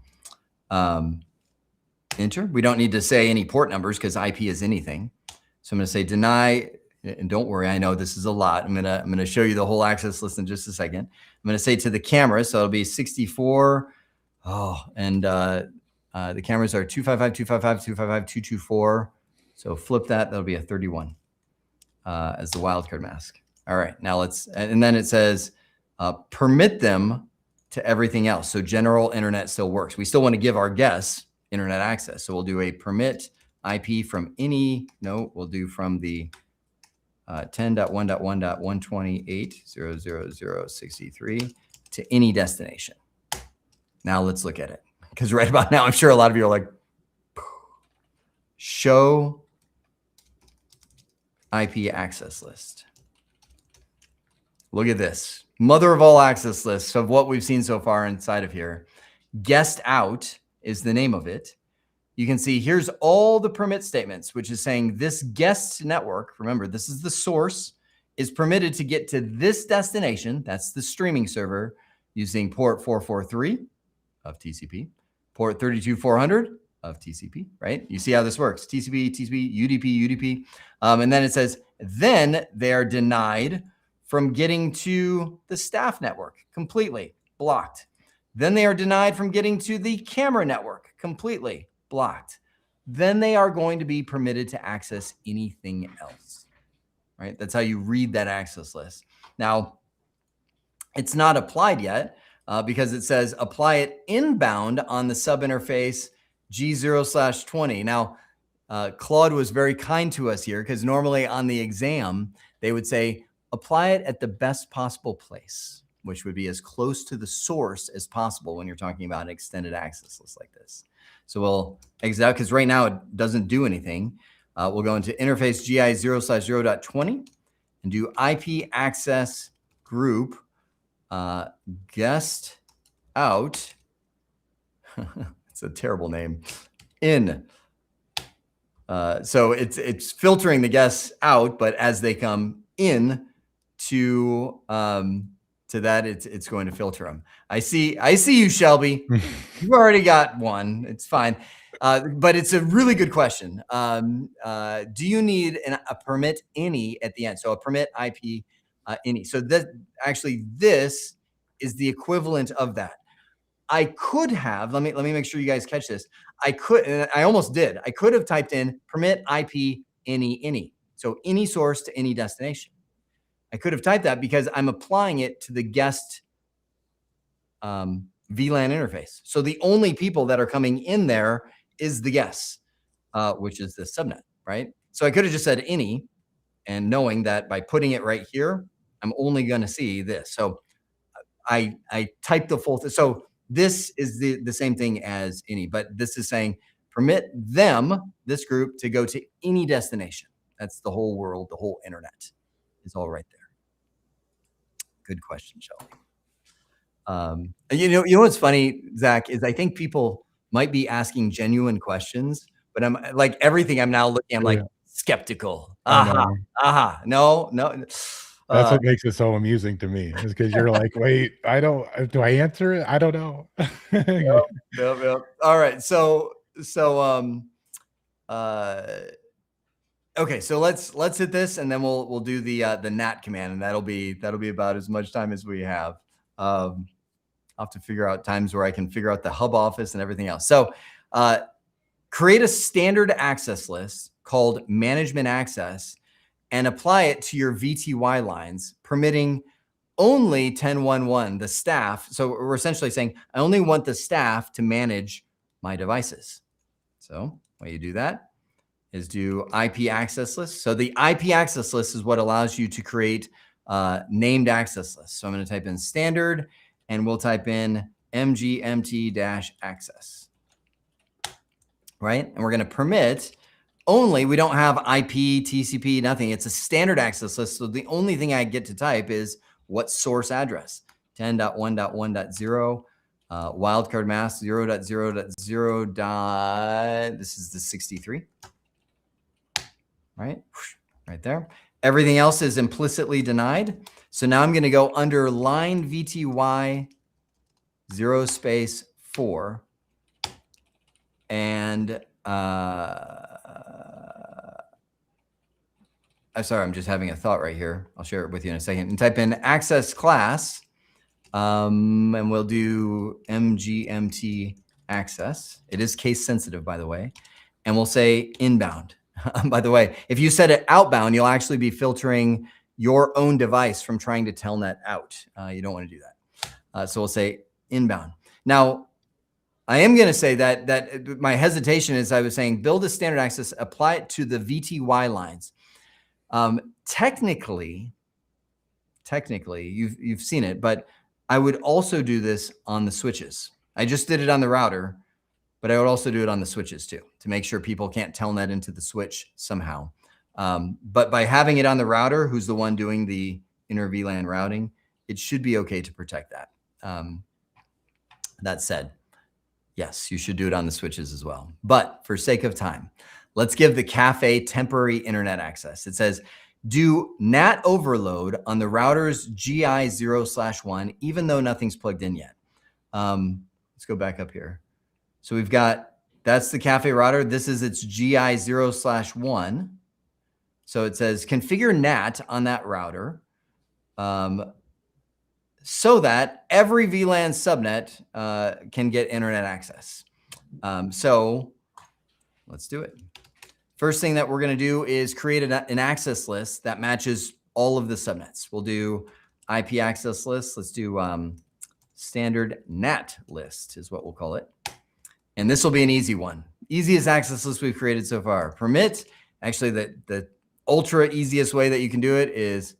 Enter. We don't need to say any port numbers because IP is anything. So I'm going to say deny, and don't worry, I know this is a lot. I'm going to show you the whole access list in just a second. I'm going to say to the camera, so it'll be 64. Oh, and the cameras are 255, 255, 255, 224. So flip that. That'll be a 31 as the wildcard mask. All right, now let's, and then it says permit them to everything else. So general internet still works. We still want to give our guests internet access. So we'll do a permit IP from any, no, we'll do from the 10.1.1.128.0.0.0.63 to any destination. Now let's look at it. Because right about now, I'm sure a lot of you are like, show IP access list. Look at this. Mother of all access lists of what we've seen so far inside of here. Guest out is the name of it. You can see here's all the permit statements, which is saying this guest network, remember, this is the source, is permitted to get to this destination, that's the streaming server, using port 443 of TCP, port 32400 of TCP, right? You see how this works. TCP, TCP, UDP, UDP. And then it says, then they are denied from getting to the staff network, completely blocked. Then they are denied from getting to the camera network, completely blocked. Then they are going to be permitted to access anything else, right? That's how you read that access list. Now, it's not applied yet because it says apply it inbound on the sub interface G0/20. Now, Claude was very kind to us here because normally on the exam, they would say, apply it at the best possible place, which would be as close to the source as possible when you're talking about an extended access list like this. So we'll exit out because right now it doesn't do anything. We'll go into interface GI 0/0.20 and do IP access group guest out. It's a terrible name. In. So it's filtering the guests out, but as they come in to that, it's going to filter them. I see you, Shelby. You've already got one. It's fine. But it's a really good question. Do you need a permit any at the end? So a permit IP any. So that actually this is the equivalent of that. I could have, let me make sure you guys catch this. I almost did. I could have typed in permit IP any. So any source to any destination. I could have typed that because I'm applying it to the guest VLAN interface. So the only people that are coming in there is the guests, which is the subnet, right? So I could have just said any, and knowing that by putting it right here, I'm only going to see this. So I typed the full thing. So this is the same thing as any, but this is saying permit them, this group, to go to any destination. That's the whole world, the whole internet is all right there. Good question, Shelby. You know what's funny, Zach, is I think people might be asking genuine questions, but I'm like everything I'm now looking, I'm like Yeah, skeptical. I Aha, know. aha. No, no. That's Uh, what makes it so amusing to me is because you're like, "Wait, I don't do I answer it? I don't know." yep. All right. So uh okay, so let's hit this and then we'll do the nat command, and that'll be about as much time as we have. I'll have to figure out times where I can figure out the hub office and everything else. So create a standard access list called management access and apply it to your VTY lines, permitting only 1011, the staff. So we're essentially saying, I only want the staff to manage my devices. So when you do that is do IP access list. So the IP access list is what allows you to create named access lists. So I'm going to type in standard and we'll type in mgmt-access, right? And we're going to permit only, we don't have IP, TCP, nothing. It's a standard access list. So the only thing I get to type is what source address, 10.1.1.0, wildcard mask 0.0.0. This is the 63, right? Right there. Everything else is implicitly denied. So now I'm going to go under line VTY 0 space 4 and I'm sorry, I'm just having a thought right here. I'll share it with you in a second. And type in access class, and we'll do MGMT access. It is case sensitive, by the way. And we'll say inbound. By the way, if you set it outbound, you'll actually be filtering your own device from trying to telnet out. You don't want to do that. So we'll say inbound. Now, I am going to say that my hesitation is I was saying build a standard access, apply it to the VTY lines. Technically, you've seen it, but I would also do this on the switches. I just did it on the router, but I would also do it on the switches too, to make sure people can't telnet into the switch somehow. But by having it on the router, who's the one doing the inner VLAN routing, it should be okay to protect that. That said, yes, you should do it on the switches as well. But for sake of time, let's give the cafe temporary internet access. It says, do NAT overload on the router's GI 0/1, even though nothing's plugged in yet. Let's go back up here. So we've got, that's the cafe router. This is its GI 0/1. So it says configure NAT on that router so that every VLAN subnet can get internet access. So let's do it. First thing that we're going to do is create an access list that matches all of the subnets. We'll do IP access list. Let's do standard NAT list is what we'll call it. And this will be an easy one. Easiest access list we've created so far. Permit, actually the ultra easiest way that you can do it is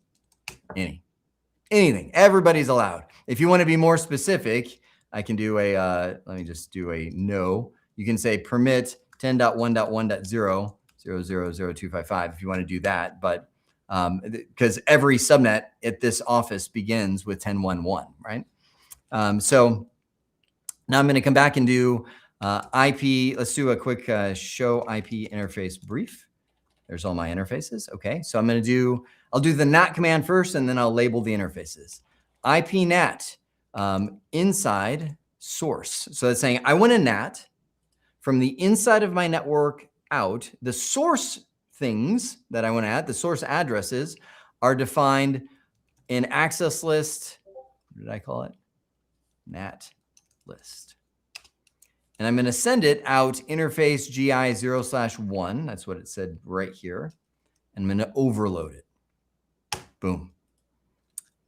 anything. Everybody's allowed. If you want to be more specific, I can do a, let me just do a no. You can say permit 10.1.1.0 0000255 if you want to do that. But because every subnet at this office begins with 10.1.1, right? So now I'm going to come back and do IP. Let's do a quick show IP interface brief. There's all my interfaces. Okay, so I'll do the NAT command first, and then I'll label the interfaces. IP NAT inside source. So it's saying I want a NAT from the inside of my network out. The source things that I want to add, the source addresses, are defined in access list. What did I call it? NAT list. And I'm going to send it out interface GI 0/1. That's what it said right here. And I'm going to overload it. Boom.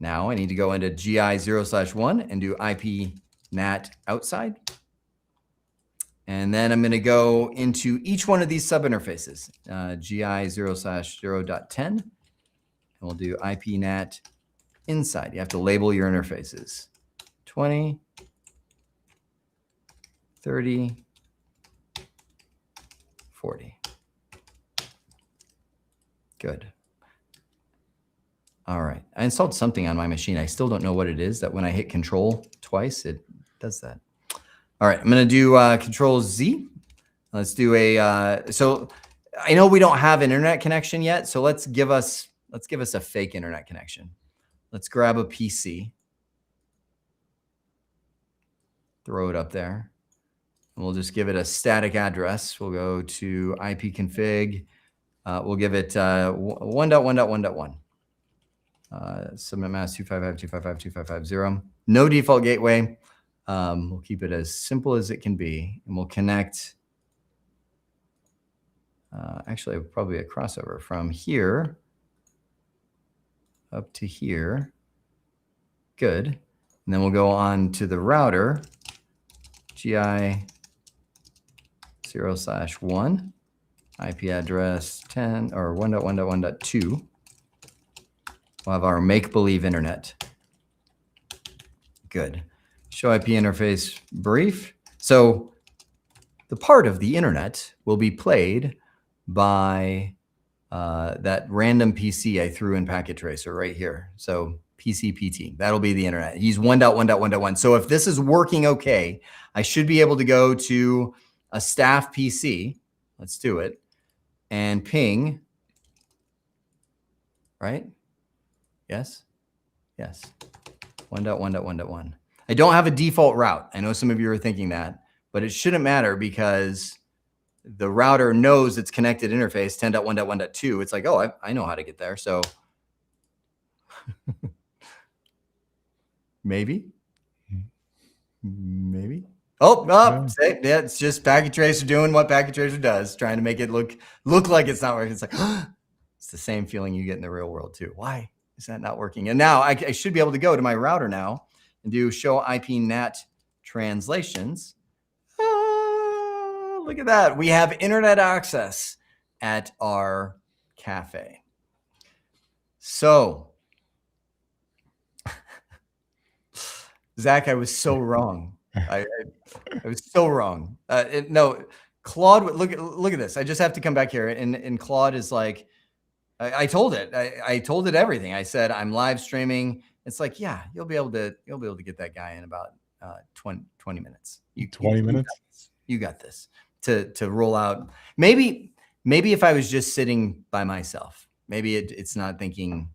Now I need to go into GI 0/1 and do IP NAT outside. And then I'm going to go into each one of these subinterfaces, GI 0/0.10. And we'll do IP NAT inside. You have to label your interfaces. 20, 30, 40. Good. All right. I installed something on my machine. I still don't know what it is, that when I hit Control twice, it does that. All right. I'm going to do Control Z. Let's do a, so I know we don't have an internet connection yet. So let's give us a fake internet connection. Let's grab a PC. Throw it up there. And we'll just give it a static address. We'll go to ipconfig. We'll give it 1.1.1.1. Subnet mask 255.255.255.0. No default gateway. We'll keep it as simple as it can be, and we'll connect. Actually, probably a crossover from here up to here. Good. And then we'll go on to the router, GI 0/1, IP address 10 or 1.1.1.2. We'll have our make-believe internet. Good. Show IP interface brief. So the part of the internet will be played by that random PC I threw in Packet Tracer right here. So PCPT, that'll be the internet. He's 1.1.1.1. So if this is working okay, I should be able to go to a staff PC. Let's do it. And ping, right? Yes. Yes. 1.1.1.1. I don't have a default route. I know some of you are thinking that, but it shouldn't matter because the router knows its connected interface 10.1.1.2. It's like, oh, I know how to get there. So maybe. Oh, yeah, it's just Packet Tracer doing what Packet Tracer does, trying to make it look like it's not working. It's like, it's the same feeling you get in the real world too. Why is that not working? And now I should be able to go to my router now and do show IP NAT translations. Look at that. We have internet access at our cafe. So, Zach, I was so wrong. I was so wrong. No, Claude, look at this. I just have to come back here, and Claude is like, I told it. I told it everything. I said I'm live streaming. It's like, yeah, you'll be able to get that guy in about 20 minutes. 20 minutes. You got this to roll out. Maybe if I was just sitting by myself, maybe it's not thinking.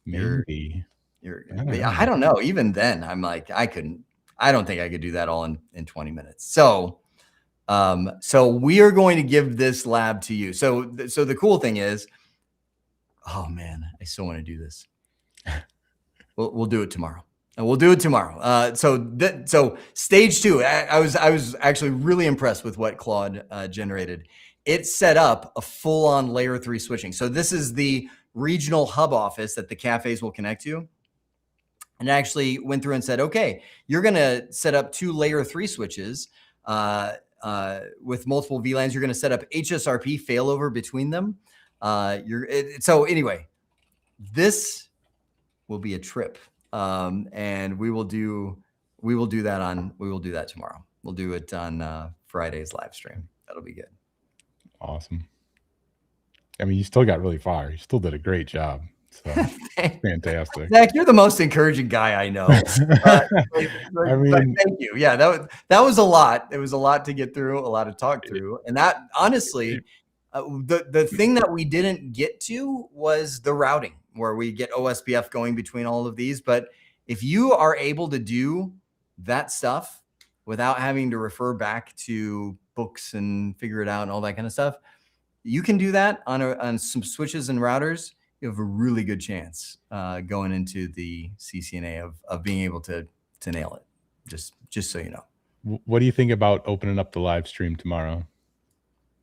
Maybe. I don't know. Even then, I'm like, I don't think I could do that all in 20 minutes. So we are going to give this lab to you. So the cool thing is, oh man, I still want to do this. We'll do it tomorrow. And we'll do it tomorrow. So stage 2, I was actually really impressed with what Claude generated. It set up a full-on layer 3 switching. So this is the regional hub office that the cafes will connect to. And actually went through and said, okay, you're going to set up 2 layer 3 switches with multiple VLANs. You're going to set up HSRP failover between them. So anyway, this will be a trip. And we will do that tomorrow. We'll do it on Friday's live stream. That'll be good. Awesome. I mean, you still got really far. You still did a great job. So fantastic. Zach, you're the most encouraging guy I know. I mean, thank you. Yeah, that was a lot. It was a lot to get through, a lot to talk through. And that honestly, the thing that we didn't get to was the routing, where we get OSPF going between all of these. But if you are able to do that stuff without having to refer back to books and figure it out and all that kind of stuff, you can do that on some switches and routers. You have a really good chance going into the CCNA of being able to nail it. Just so you know. What do you think about opening up the live stream tomorrow?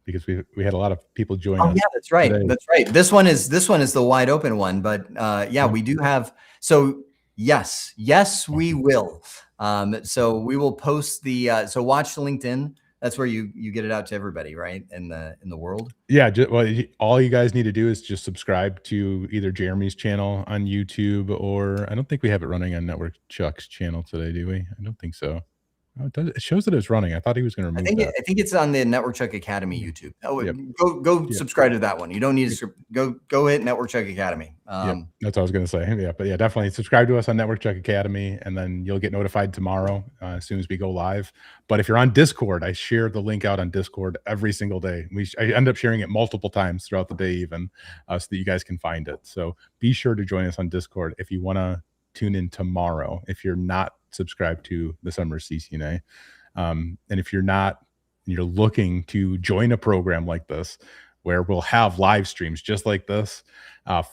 Because we had a lot of people join us. Yeah, that's right. Today. That's right. This one is the wide open one, but yeah, we do have. So yes, we will. So we will post the. So watch the LinkedIn. That's where you get it out to everybody, right? In the world. Yeah. All you guys need to do is just subscribe to either Jeremy's channel on YouTube, or I don't think we have it running on Network Chuck's channel today, do we? I don't think so. Oh, it shows that it's running. I thought he was going to remove that. I think it's on the Network Check Academy YouTube. Oh, Yep. go Yep. subscribe to that one. You don't need to go hit Network Check Academy. Yep. That's what I was going to say. Yeah, but yeah, definitely subscribe to us on Network Check Academy, and then you'll get notified tomorrow as soon as we go live. But if you're on Discord, I share the link out on Discord every single day. I end up sharing it multiple times throughout the day, even so that you guys can find it. So be sure to join us on Discord if you want to tune in tomorrow. If you're not subscribed to the Sumer of CCNA. And if you're looking to join a program like this, where we'll have live streams just like this,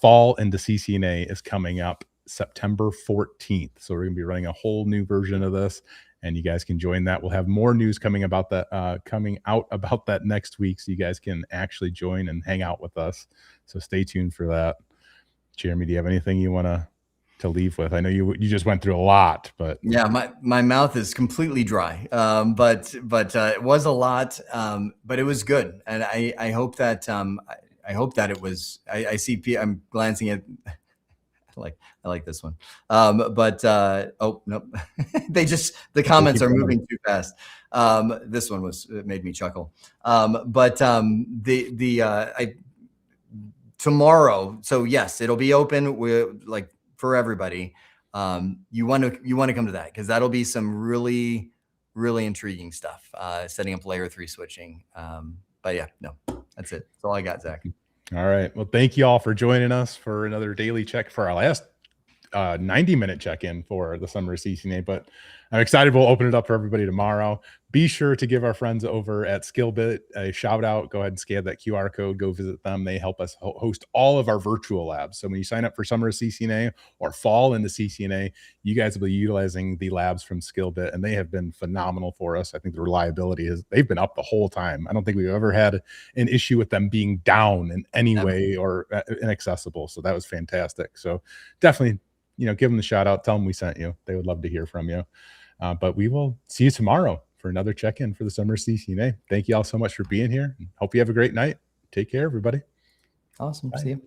Fall into CCNA is coming up September 14th. So we're going to be running a whole new version of this, and you guys can join that. We'll have more news coming out about that next week, so you guys can actually join and hang out with us. So stay tuned for that. Jeremy, do you have anything you want to leave with? I know you just went through a lot, but yeah, my mouth is completely dry. But it was a lot, but it was good, and I hope that it was. I see. I'm glancing at. I like this one. Oh nope, the comments are moving too fast. This one it made me chuckle. Tomorrow. So yes, it'll be open. We're like. For everybody, you want to come to that, because that'll be some really, really intriguing stuff. Setting up layer 3 switching. But yeah, no, that's it. That's all I got, Zach. All right. Well, thank you all for joining us for another daily check for our last 90-minute check-in for the Sumer of CCNA. But I'm excited. We'll open it up for everybody tomorrow. Be sure to give our friends over at Skillbit a shout out. Go ahead and scan that QR code. Go visit them. They help us host all of our virtual labs. So when you sign up for Sumer of CCNA or Fall into CCNA, you guys will be utilizing the labs from Skillbit, and they have been phenomenal for us. I think the reliability they've been up the whole time. I don't think we've ever had an issue with them being down in any way or inaccessible. So that was fantastic. So definitely, give them the shout out. Tell them we sent you. They would love to hear from you. But we will see you tomorrow for another check-in for the Sumer of CCNA. Thank you all so much for being here. Hope you have a great night. Take care, everybody. Awesome. Bye. See you.